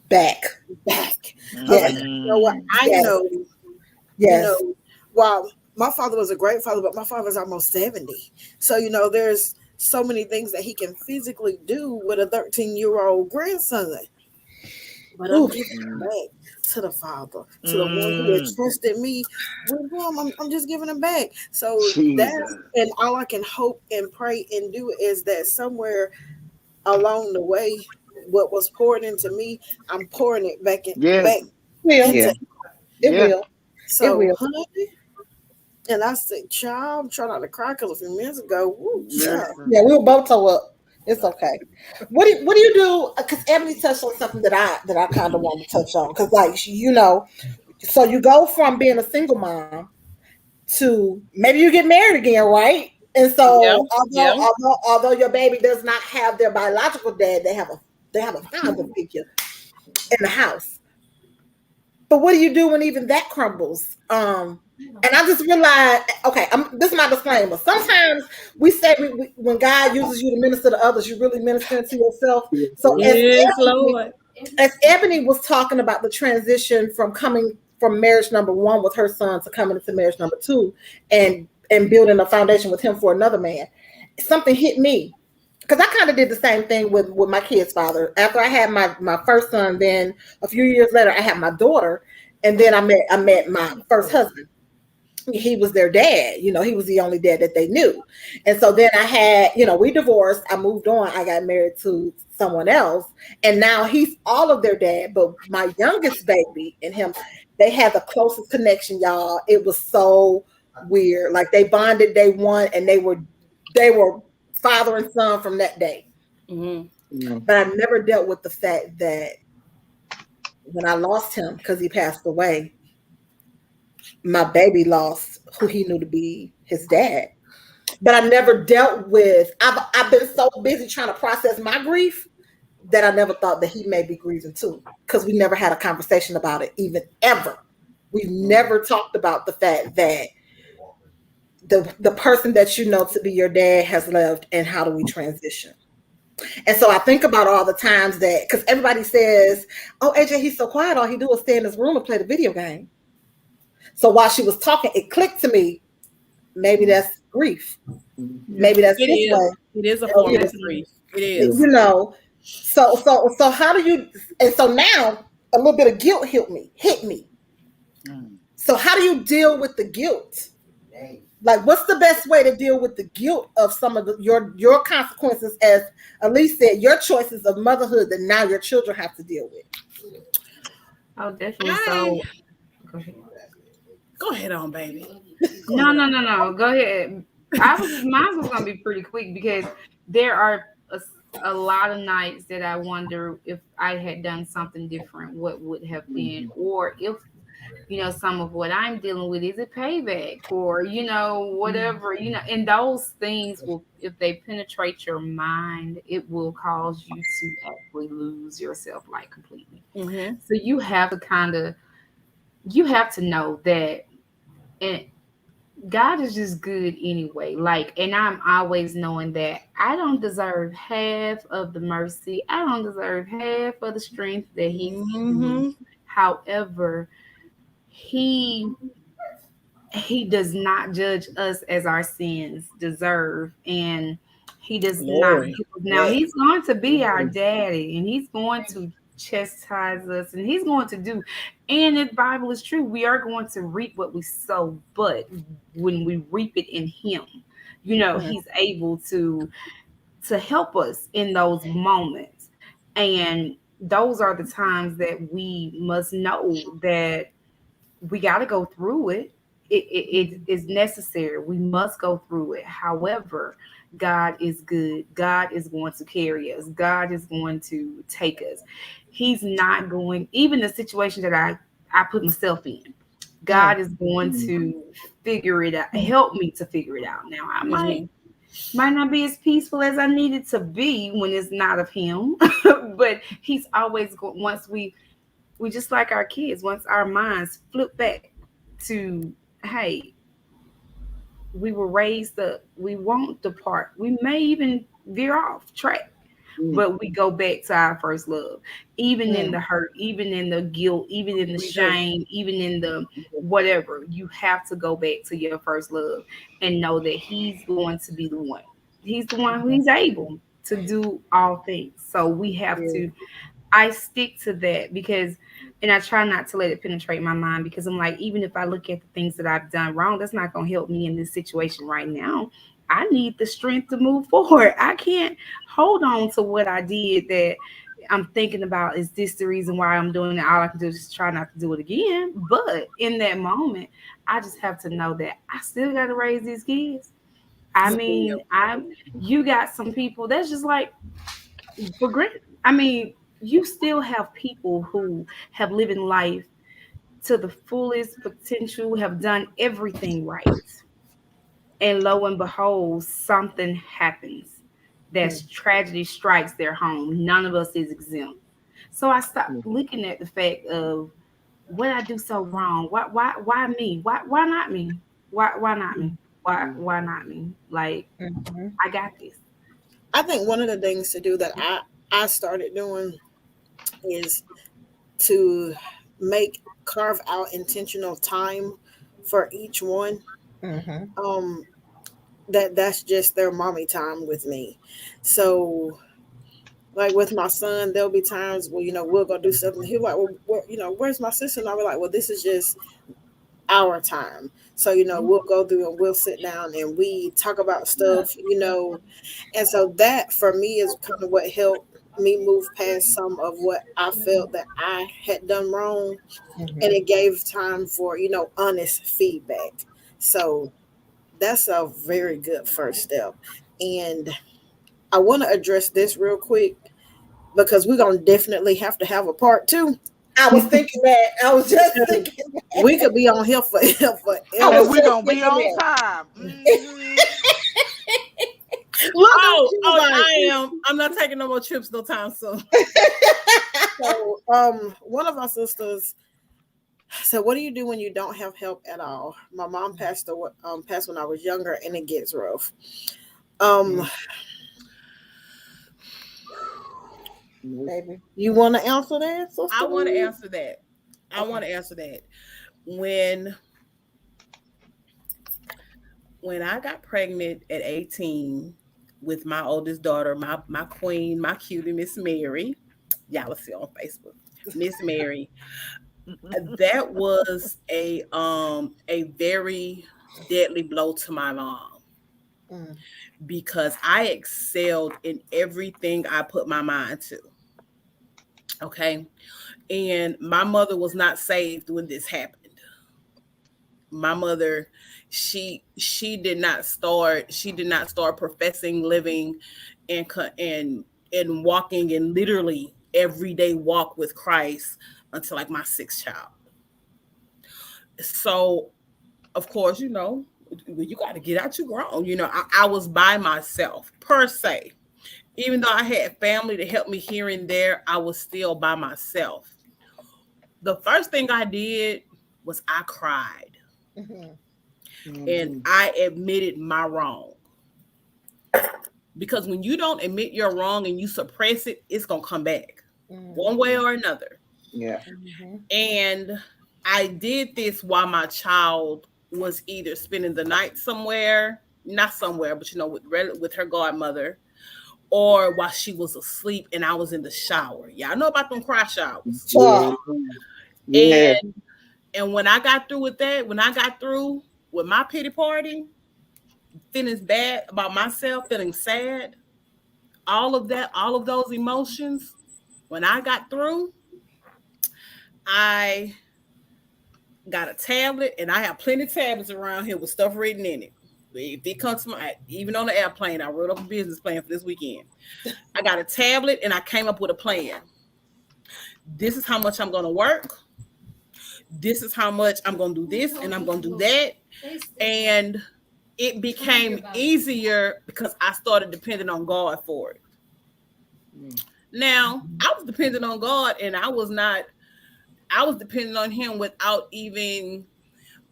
back. Yes. You know what? I know. Yes. While my father was a great father, but my father's almost 70. So, there's so many things that he can physically do with a 13-year-old grandson. But I'm giving him back to the father, to the one who has trusted me with him. I'm just giving him back. So and all I can hope and pray and do is that somewhere along the way, what was poured into me, I'm pouring it back back into. It will. So, honey, and I said, child, I'm trying not to cry because a few minutes ago, yeah, we'll both toe up. It's okay. What do you do? Because Ebony touched on something that I kind of want to touch on. Because so you go from being a single mom to maybe you get married again, right? And so although your baby does not have their biological dad, they have a father figure in the house. But what do you do when even that crumbles? And I just realized, okay, this is my disclaimer. Sometimes we say when God uses you to minister to others, you really minister to yourself. So as Ebony was talking about the transition from coming from marriage number one with her son to coming into marriage number two and building a foundation with him for another man, something hit me. Because I kind of did the same thing with my kid's father. After I had my first son, then a few years later, I had my daughter. And then I met my first husband. He was their dad. He was the only dad that they knew. And so then I had, we divorced. I moved on. I got married to someone else. And now he's all of their dad. But my youngest baby and him, they had the closest connection, y'all. It was so weird. Like they bonded day one and they were father and son from that day. But I never dealt with the fact that when I lost him because he passed away, my baby lost who he knew to be his dad. But I never dealt with, I've been so busy trying to process my grief that I never thought that he may be grieving too, because we never had a conversation about it, even ever. We've never talked about the fact that the person that you know to be your dad has left, and how do we transition? And so I think about all the times that, because everybody says, oh, AJ, he's so quiet. All he do is stay in his room and play the video game. So while she was talking, it clicked to me, maybe that's grief. Maybe that's his way. It is a form of grief. It is. So how do you, and so now a little bit of guilt hit me. So how do you deal with the guilt? Like, what's the best way to deal with the guilt of some of your consequences, as Elise said, your choices of motherhood that now your children have to deal with? Oh, definitely. So, go ahead. Go ahead on, baby. No. Go ahead. Mine was gonna be pretty quick because there are a lot of nights that I wonder if I had done something different, what would have been, or if some of what I'm dealing with is a payback, or whatever, and those things will, if they penetrate your mind, it will cause you to actually lose yourself like completely. So you have to know that, and God is just good anyway. Like, and I'm always knowing that I don't deserve half of the mercy. I don't deserve half of the strength that He's given me. Mm-hmm. However, He He does not judge us as our sins deserve, and He does not. Glory. Now Yes. He's going to be our daddy, and He's going to chastise us, and He's going to do. And if the Bible is true, we are going to reap what we sow. But when we reap it in Him, He's able to help us in those moments, and those are the times that we must know that we got to go through it. It is necessary. We must go through it. However, God is good. God is going to carry us. God is going to take us. He's not going, even the situation that I put myself in, God is going to figure it out, help me to figure it out. Now, I might Mm-hmm. might not be as peaceful as I need it to be when it's not of Him, but He's always going, once we just like our kids, once our minds flip back to, hey, we were raised up, we won't depart, we may even veer off track, but we go back to our first love, even in the hurt, even in the guilt, even in the We do. shame, even in the whatever. You have to go back to your first love and know that He's going to be the one. He's the one who He's able to do all things. So we have to, I stick to that because, and I try not to let it penetrate my mind because I'm like, even if I look at the things that I've done wrong, that's not going to help me in this situation right now. I need the strength to move forward. I can't hold on to what I did that I'm thinking about. Is this the reason why I'm doing it? All I can do is just try not to do it again. But in that moment, I just have to know that I still got to raise these kids. I mean, you got some people that's just like, for granted. I mean, you still have people who have lived in life to the fullest potential, have done everything right. And lo and behold, something happens. That's tragedy strikes their home. None of us is exempt. So I stopped looking at the fact of what I do so wrong. Why me? Why not me? Why not me? Why not me? Like, I got this. I think one of the things to do that I started doing is to make carve out intentional time for each one. Um, that's just their mommy time with me. So like with my son, there'll be times where we'll go do something. He'll like, well, where's my sister? And I'll be like, well, this is just our time. So we'll go through and we'll sit down and we talk about stuff. And so that for me is kind of what helped me move past some of what I felt that I had done wrong, and it gave time for honest feedback. So that's a very good first step. And I want to address this real quick because we're gonna definitely have to have a part two. I was thinking that. I was just thinking that. We could be on here forever. I And was we're just gonna be thinking on that. time. Mhm. Look, I am. I'm not taking no more trips no time soon. so one of our sisters said, "What do you do when you don't have help at all?" My mom passed when I was younger, and it gets rough. Um, Baby. you want to answer that, sister? I want to answer that. I want to answer that. When I got pregnant at 18 with my oldest daughter, my queen, my cutie, Miss Mary, y'all will see on Facebook, Miss Mary. That was a very deadly blow to my mom because I excelled in everything I put my mind to. Okay. And my mother was not saved when this happened. My mother, she did not start professing living and walking and literally everyday walk with Christ until like my sixth child. So of course, you got to get out, you grown. I was by myself per se. Even though I had family to help me here and there, I was still by myself. The first thing I did was I cried. and I admitted my wrong. Because when you don't admit you're wrong and you suppress it, it's gonna come back one way or another. Yeah. And I did this while my child was either spending the night somewhere, not somewhere, but with her godmother, or while she was asleep and I was in the shower. Yeah, I know about them cry showers. Yeah. Yeah. And when I got through with that, when I got through with my pity party, feeling bad about myself, feeling sad, all of that, all of those emotions, when I got through, I got a tablet, and I have plenty of tablets around here with stuff written in it. If it comes to even on the airplane, I wrote up a business plan for this weekend. I got a tablet, and I came up with a plan. This is how much I'm going to work. This is how much I'm going to do this, and I'm going to do that. And it became easier because I started depending on God for it. Now, I was dependent on God, and I was dependent on him without even,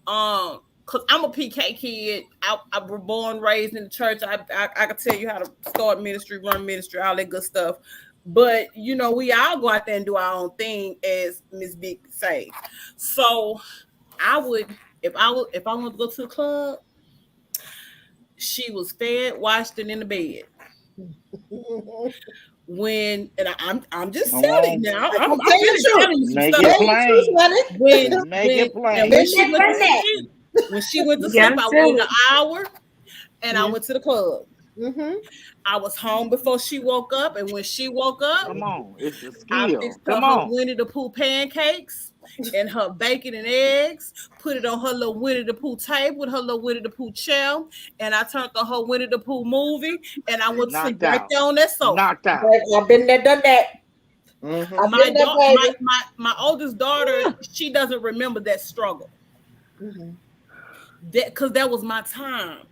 because I'm a PK kid. I was born, raised in the church. I could tell you how to start ministry, run ministry, all that good stuff. But, we all go out there and do our own thing, as Miss Big say. So I would, if I wanted to go to the club, she was fed, washed, and in the bed. I'm just telling you now. I'm really telling you some stuff. Make it plain. When she went to sleep, I waited an hour, and I went to the club. I was home before she woke up, and when she woke up, come on, it's a skill. I fixed her Winnie the Pooh pancakes and her bacon and eggs, put it on her little Winnie the Pooh table with her little Winnie the Pooh chair, and I turned on her Winnie the Pooh movie, and I went to sleep right there on that sofa. Knocked out. I've been there, done that. My oldest daughter, she doesn't remember that struggle. Because that was my time.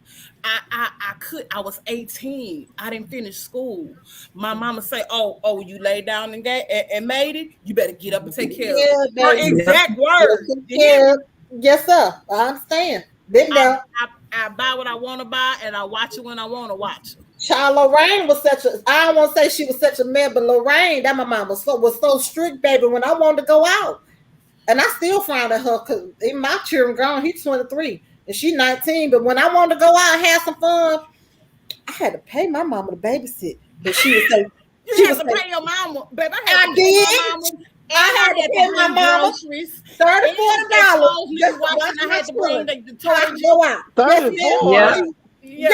I was 18. I didn't finish school. My mama say, oh, you lay down and made it. You better get up and take care of it. Her exact words. Yes, sir. I understand. Been there. I buy what I want to buy, and I watch it when I want to watch it. Child, Lorraine was I don't want to say she was such a man, but Lorraine, that my mom was so strict, baby, when I wanted to go out. And I still frowned at her because even my children grown, he's 23 and she's 19. But when I wanted to go out and have some fun, I had to pay my mama to babysit. But she would say, you had to pay your mama, baby. I did. I had to pay my mama $34. I had to bring the detergent. Go out. $34. Yeah.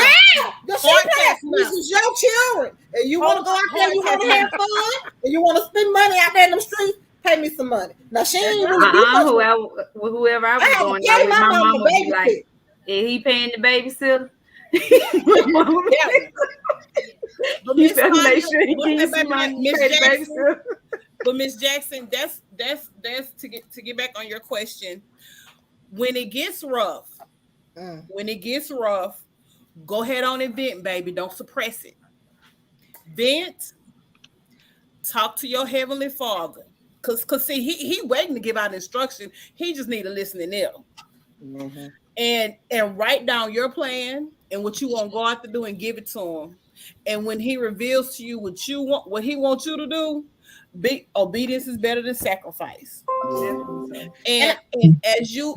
This is your children. And you want to go out there, you want to have fun, and you want to spend money out there in the streets, pay me some money. Now, she ain't really whoever I was going out with, my mama would be like, is he paying the babysitter? But Miss Jackson, that's to get back on your question. When it gets rough, go ahead on and vent, baby. Don't suppress it. Vent. Talk to your Heavenly Father. Cause see, he waiting to give out instruction. He just need a listening ear. And write down your plan and what you want God to do and give it to him. And when he reveals to you what he wants you to do, obedience is better than sacrifice. And as you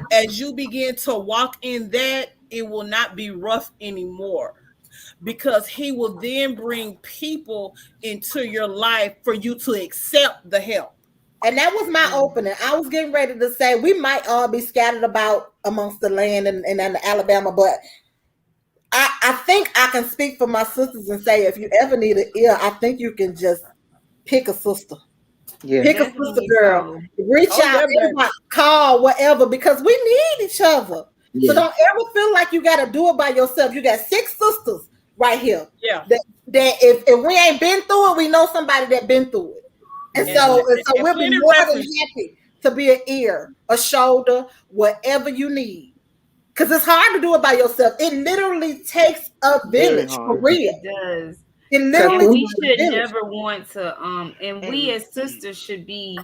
begin to walk in that, it will not be rough anymore, because he will then bring people into your life for you to accept the help. And that was my opening. I was getting ready to say we might all be scattered about amongst the land and Alabama, but I think I can speak for my sisters and say if you ever need an ear, I think you can just pick a sister. Yeah. Pick a sister girl. Reach out, call, whatever, because we need each other. Yeah. So don't ever feel like you got to do it by yourself. You got 6 sisters right here. Yeah. That if we ain't been through it, we know somebody that been through it. And so we'll be more than happy to be an ear, a shoulder, whatever you need. Because it's hard to do it by yourself. It literally takes a village, for real. It does. It literally we should never want to, and we as sisters should be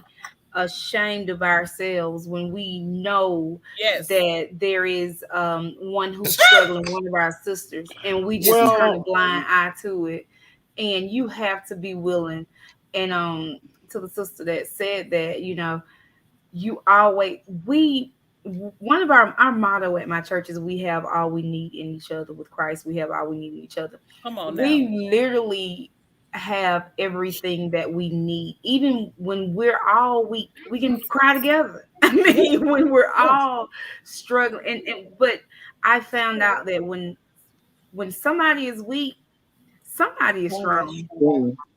ashamed of ourselves when we know Yes. that there is one who's struggling, one of our sisters, and we just turn a Well, blind eye to it. And you have to be willing. And to the sister that said that, you always we one of our motto at my church is we have all we need in each other. With Christ we have all we need in each other. Come on now. We literally have everything that we need. Even when we're all weak, we can cry together. I mean, when we're all struggling, but I found out that when somebody is weak, somebody is strong.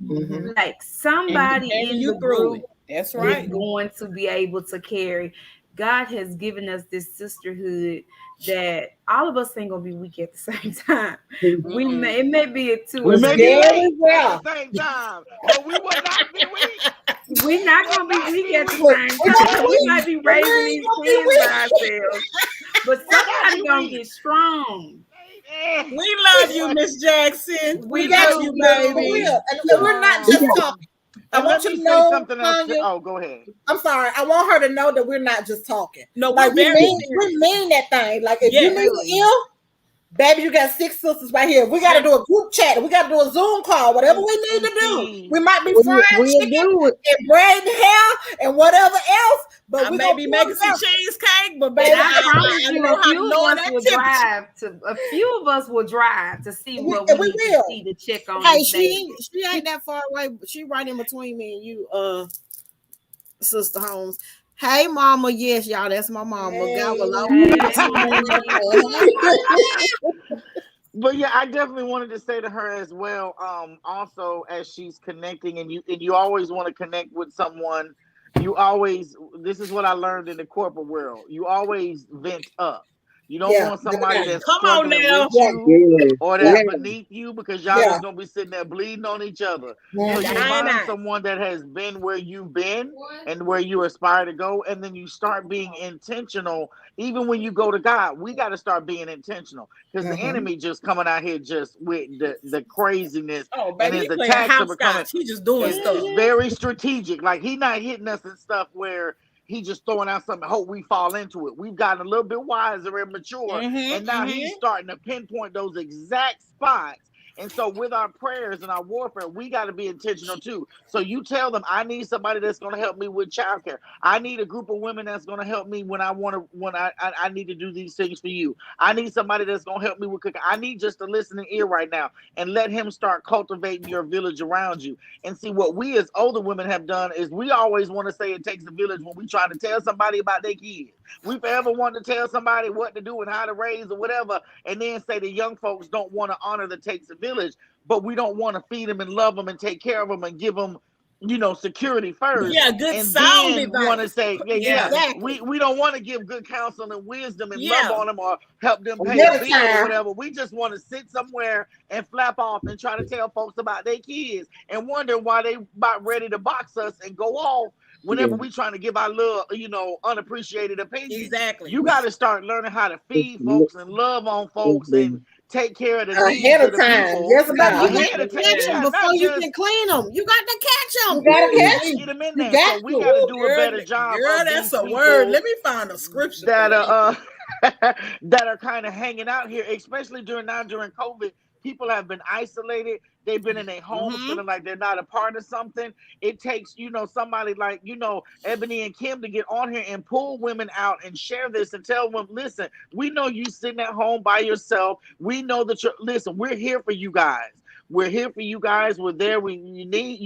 Mhm. Like somebody Carry in you the through group it. That's is right. going to be able to carry. God has given us this sisterhood that all of us ain't gonna be weak at the same time. Mm-mm. It may be a two we or may be three. Very weak well. at the same time, but we will not be weak. We're We not will gonna be not weak be at the weak. same time. We might be raising these kids by ourselves, but We will not somebody be gonna weak. get strong. We love you, Miss Jackson. We We got love do, you, you for baby. real. And we're not just talking. I And let want you me to say know, something else. Tanya. Oh, go ahead. I'm sorry. I want her to know that we're not just talking. No, Like we're very serious. we mean that thing. Like if you Yes. need an ear, baby, you got 6 sisters right here. We got to do a group chat. We got to do a Zoom call. Whatever we need And to do. see, We might be We'll frying chicken do it. and braiding hair and whatever else, but I we're may gonna be pull making some together. cheesecake, but And baby, I promise I you, know a how to few of lower us that will temperature. drive to. A few of us will drive to see what we And we need to will. see to check on Hey, this baby. she ain't that far away. She right in between me and you, Sister Holmes. Hey, Mama. Yes, y'all. That's my mama. God will always Hey. but yeah, I definitely wanted to say to her as well. Also, as she's connecting, and you always want to connect with someone. You always. This is what I learned in the corporate world. You always vent up. You don't Yeah. want somebody that's Come on struggling now. with Yeah. you Yeah. or Yeah. that's Yeah. beneath you because y'all Yeah. just gonna be sitting there bleeding on each other. So Mhm. you Dying find out. someone that has been where you've been and where you aspire to go, and then you start being intentional. Even when you go to God, we got to start being intentional because the Mhm. enemy just coming out here just with the craziness, Oh, and baby, he his playing attacks are becoming hopscotch. He just doing is stuff. very strategic. Like he not hitting us and stuff where he just throwing out something, hope we fall into it. We've gotten a little bit wiser and mature, and now he's starting to pinpoint those exact spots. And so, with our prayers and our warfare, we got to be intentional too. So you tell them, I need somebody that's going to help me with childcare. I need a group of women that's going to help me when I need to do these things for you. I need somebody that's going to help me with cooking. I need just a listening ear right now, and let him start cultivating your village around you. And see, what we as older women have done is we always want to say it takes a village when we try to tell somebody about their kids. We forever want to tell somebody what to do and how to raise or whatever, and then say the young folks don't want to honor the takes a village, but we don't want to feed them and love them and take care of them and give them, security first, Yeah, good and sound then want to advice. say, yeah, yeah, exactly. we don't want to give good counsel and wisdom and love Yeah. on them or help them pay a Another bill or time. whatever. We just want to sit somewhere and flap off and try to tell folks about their kids and wonder why they about ready to box us and go off whenever we trying to give our little, unappreciated opinion. Exactly. You got to start learning how to feed folks and love on folks and take care of the needs Ahead of of the time. people Yes, Baby, you God. got ahead to of time. catch them Yeah, before not you just can clean them. You got to catch You them. gotta you got catch to him. get them in You there. So got we to. got to Ooh, do a girl, better job girl, of that's these a word. people Let me find a scripture for that that. are that are kind of hanging out here, especially during COVID. People have been isolated. They've been in their homes Mm-hmm. feeling like they're not a part of something. It takes, somebody like, Ebony and Kim to get on here and pull women out and share this and tell them, listen, we know you sitting at home by yourself. We know that listen, we're here for you guys. We're here for you guys. We're there when you need,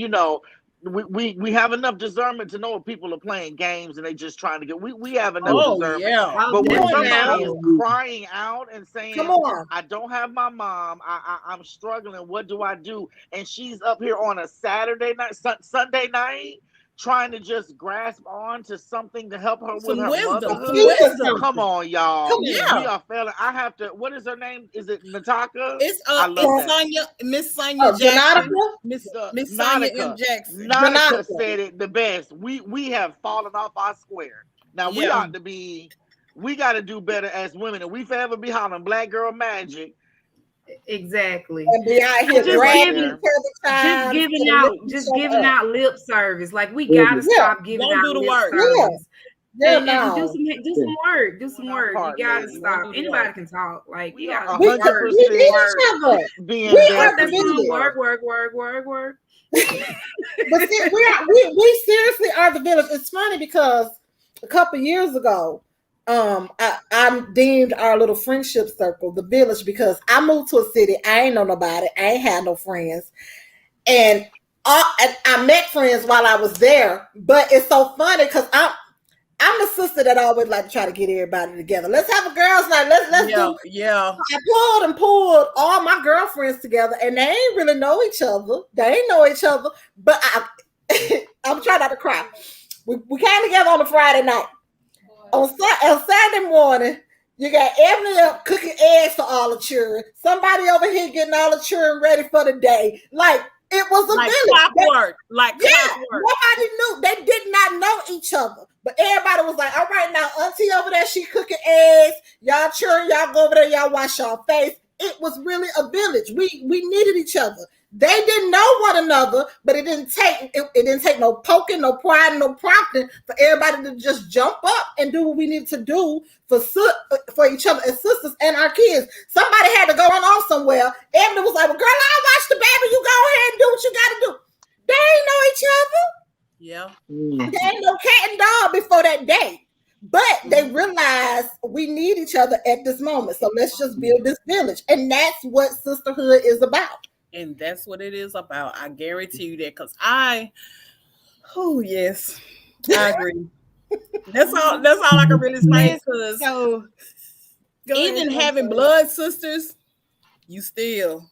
we have enough discernment to know if people are playing games and they just trying to we have enough Oh discernment. yeah, Oh, But Come when on definitely. now. somebody is crying out and Come saying, on. I don't have my mom, I'm struggling, what do I do? And she's up here on a Saturday night, Sunday night, trying to just grasp on to something to help her with some her wisdom, some Feed motherhood. us wisdom. Come something. on, y'all. Come We Yeah, are failing. I have to, what is her name? Is it Nataka? it's I love it's on. that. Miss Sonia Jackson, Janatica? Miss Sonia M Nautica. Jackson. Nautica Janatica. said it the best. We have fallen off our square. Now we Yeah, ought to be. We got to do better as women. And we forever be hollering black girl magic. Exactly. And be out here Just dragging giving, each other time. just giving out lip service. Like we Yeah. gotta stop giving Don't out do the lip work. Yeah. service. Yeah, And do no. some work. Do some work. You Part, gotta lady. stop. Do the Anybody work. can talk. Like We you are gotta We, work. 100% we need each other. being We there are for the That's some you. village. work. But see, we seriously are the village. It's funny because a couple years ago, I deemed our little friendship circle the village because I moved to a city. I ain't know nobody. I ain't had no friends, and I met friends while I was there. But it's so funny because I'm the sister that always like to try to get everybody together. Let's have a girls' night. Let's do. Yeah. I pulled all my girlfriends together, and they ain't really know each other. They ain't know each other, but I'm trying not to cry. We came together on a Friday night. On Saturday morning, you got Ebony up cooking eggs for all the children. Somebody over here getting all the children ready for the day. Like it was a Like village. clockwork. Like Yeah, clockwork. nobody knew. They did not know each other. But everybody was like, all right, now Auntie over there, she cooking eggs. Y'all children, y'all go over there, y'all wash y'all face. It was really a village. We needed each other. They didn't know one another, but it didn't take no poking, no prying, no prompting for everybody to just jump up and do what we needed to do for each other as sisters and our kids. Somebody had to go on off somewhere. Ebony was like, well, girl, I'll watch the baby. You go ahead and do what you got to do. They ain't know each other. Yeah. They ain't no cat and dog before that day. But they realized we need each other at this moment. So let's just build this village. And that's what sisterhood is about. And that's what it is about. I guarantee you that because yes, I agree. That's all I can really say. Because So even having blood sisters, you still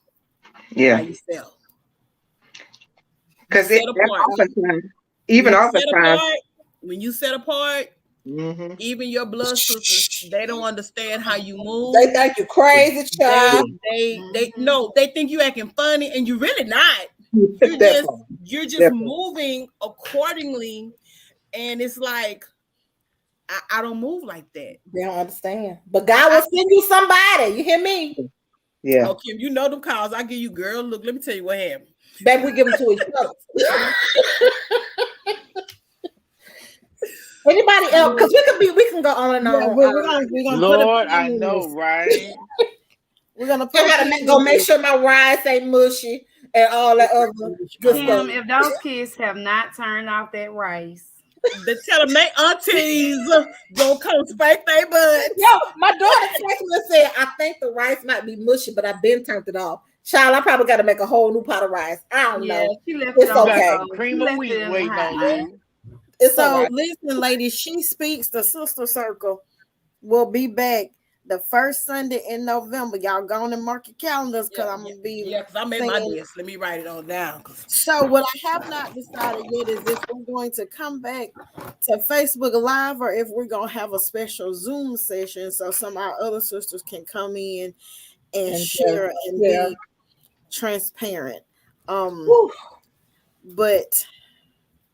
by yourself. Because Set apart. even When you oftentimes, set apart, when you set apart, mhm. even your blood sisters, they don't understand how you move. They think you crazy, child. They think you acting funny, and you're really not. You're just moving accordingly, and it's like I don't move like that. They don't understand. But God will send you somebody. You hear me? Yeah. Oh, Kim, you know them calls. I give you, girl. Look, let me tell you what happened. Baby, we give them to each other. Anybody else? Because we can go on and on. We're gonna Lord, put a I know, right? We're gonna put I gotta go make sure my rice ain't mushy and all that other good Kim, stuff. if those kids have not turned off that rice, They tell them they aunties gonna come spank they butts. Yo, my daughter texted me and said, I think the rice might be mushy, but I've been turned it off. Child, I probably got to make a whole new pot of rice. I don't know. she left It's it on. okay. The Cream of wheat waiting on you. It's So all right. listen, ladies, She Speaks, the Sister Circle, will be back the first Sunday in November. Y'all go on and mark your calendars because I'm gonna be because I'm at my desk. Let me write it on down. So what I have not decided yet is if we're going to come back to Facebook Live or if we're gonna have a special Zoom session so some of our other sisters can come in and share and be transparent. But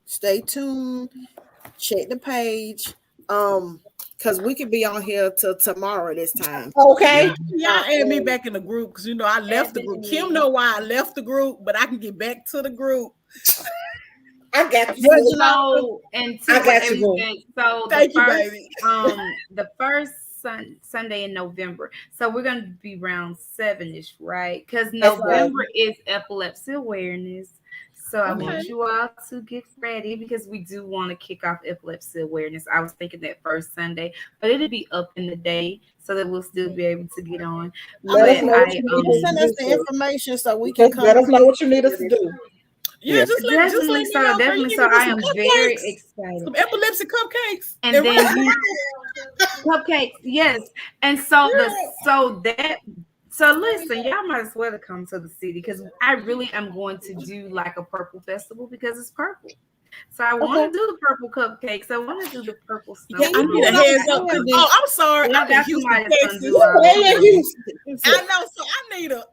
stay tuned, check the page. Because we could be on here till tomorrow this time. Okay. Y'all add me back in the group because you know I left the group. Kim know why I left the group, but I can get back to the group. I got you. So, and to I got you. So Thank you, baby. The first Sunday in November. So we're gonna be around 7ish, right? Because November is epilepsy awareness. So I want you all to get ready because we do want to kick off epilepsy awareness. I was thinking that first Sunday, but it'll be up in the day so that we'll still be able to get on. Send us the information so we can come. Let us know what you need us to do. Yeah, just let me know. Definitely. So I am very excited. Some epilepsy cupcakes. And then cupcakes, yes. And so So listen, y'all might as well come to the city because I really am going to do like a purple festival because it's purple. So I want to do the purple cupcakes. I want to do the purple snow. Yeah, I need a heads up. Oh, I'm sorry. I'm in Houston, Texas. I know. So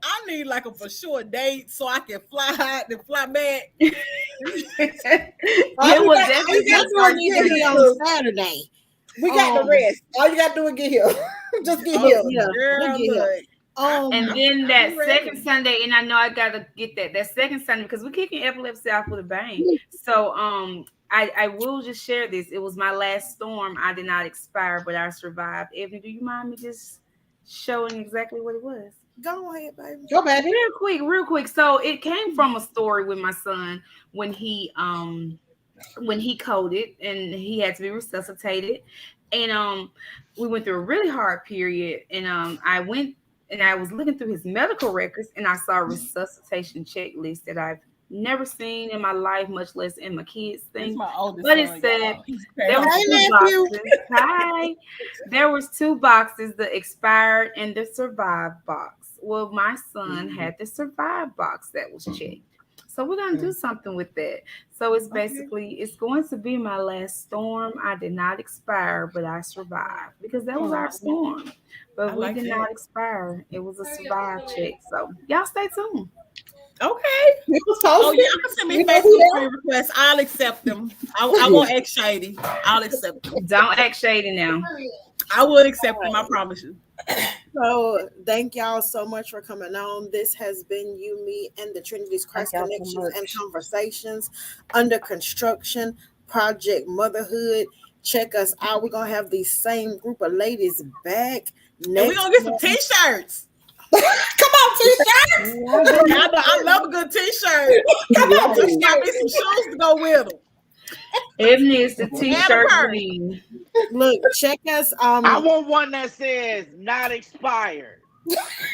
I need like a for sure date so I can fly out and fly back. On Saturday. We got the rest. All you gotta do is get here. Just get here. Yeah. And then that I'm ready. second Sunday, and I know I gotta get that second Sunday because we're kicking epilepsy off with a bang. So I will just share this. It was my last storm. I did not expire, but I survived. Ebony, do you mind me just showing exactly what it was? Go ahead, baby. Go, baby. Real quick. So it came from a story with my son when he coded and he had to be resuscitated. And we went through a really hard period. And I went and I was looking through his medical records and I saw a resuscitation checklist that I've never seen in my life, much less in my kids' That's thing. my oldest But it son, said y'all. there was Hey, two nephew. boxes. Hi. There was two boxes, the expired and the survived box. Well, my son had the survived box that was checked. So we're gonna do something with that. So it's basically it's going to be my last storm. I did not expire, but I survived because that was our storm. But I we like did that. not expire. It was a survive check. So y'all stay tuned. Okay. People Oh post yeah, it. I'm gonna send me You know who Facebook they friend requests. I'll accept them. I won't act shady. I'll accept them. Don't act shady now. I will accept them. I promise you. So thank y'all so much for coming on. This has been You, Me, and the Trinity's Christ Thank y'all so Connections and much. Conversations under construction, Project Motherhood. Check us out. We're gonna have the same group of ladies back And we're next gonna get some month. t-shirts. Come on, T-shirts. I love a good t-shirt. Come on, Just got me T-shirts. some shoes to go with them. Ebony is the And a t-shirt purse. queen. Look, check us. I want one that says not expired.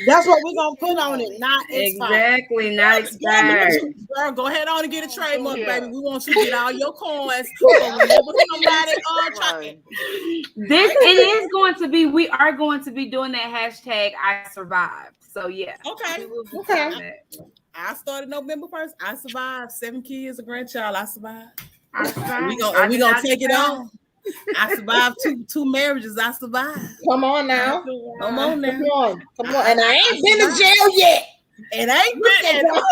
That's what we're gonna put on it. Not expired. Exactly, not expired. Girl, go ahead on and get a trademark, Yeah. baby. We want you to get all your coins. So whenever somebody try, Right. This it is going to be. We are going to be doing that hashtag I survived. So yeah, okay. we will be Okay. doing that. I started November 1st. I survived 7 kids, a grandchild. I survived. I survived. We gonna I and we did gonna not take it expire. on. I survived two marriages. I survived. Come on now. Come on now. Come on. Come on. And I ain't been to jail yet. It ain't been and look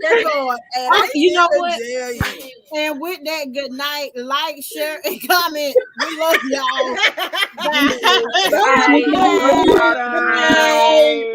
at God. And I You know been what? to jail yet. And with that, good night. Like, share, and comment. We love y'all. Bye. Bye. Bye. Bye.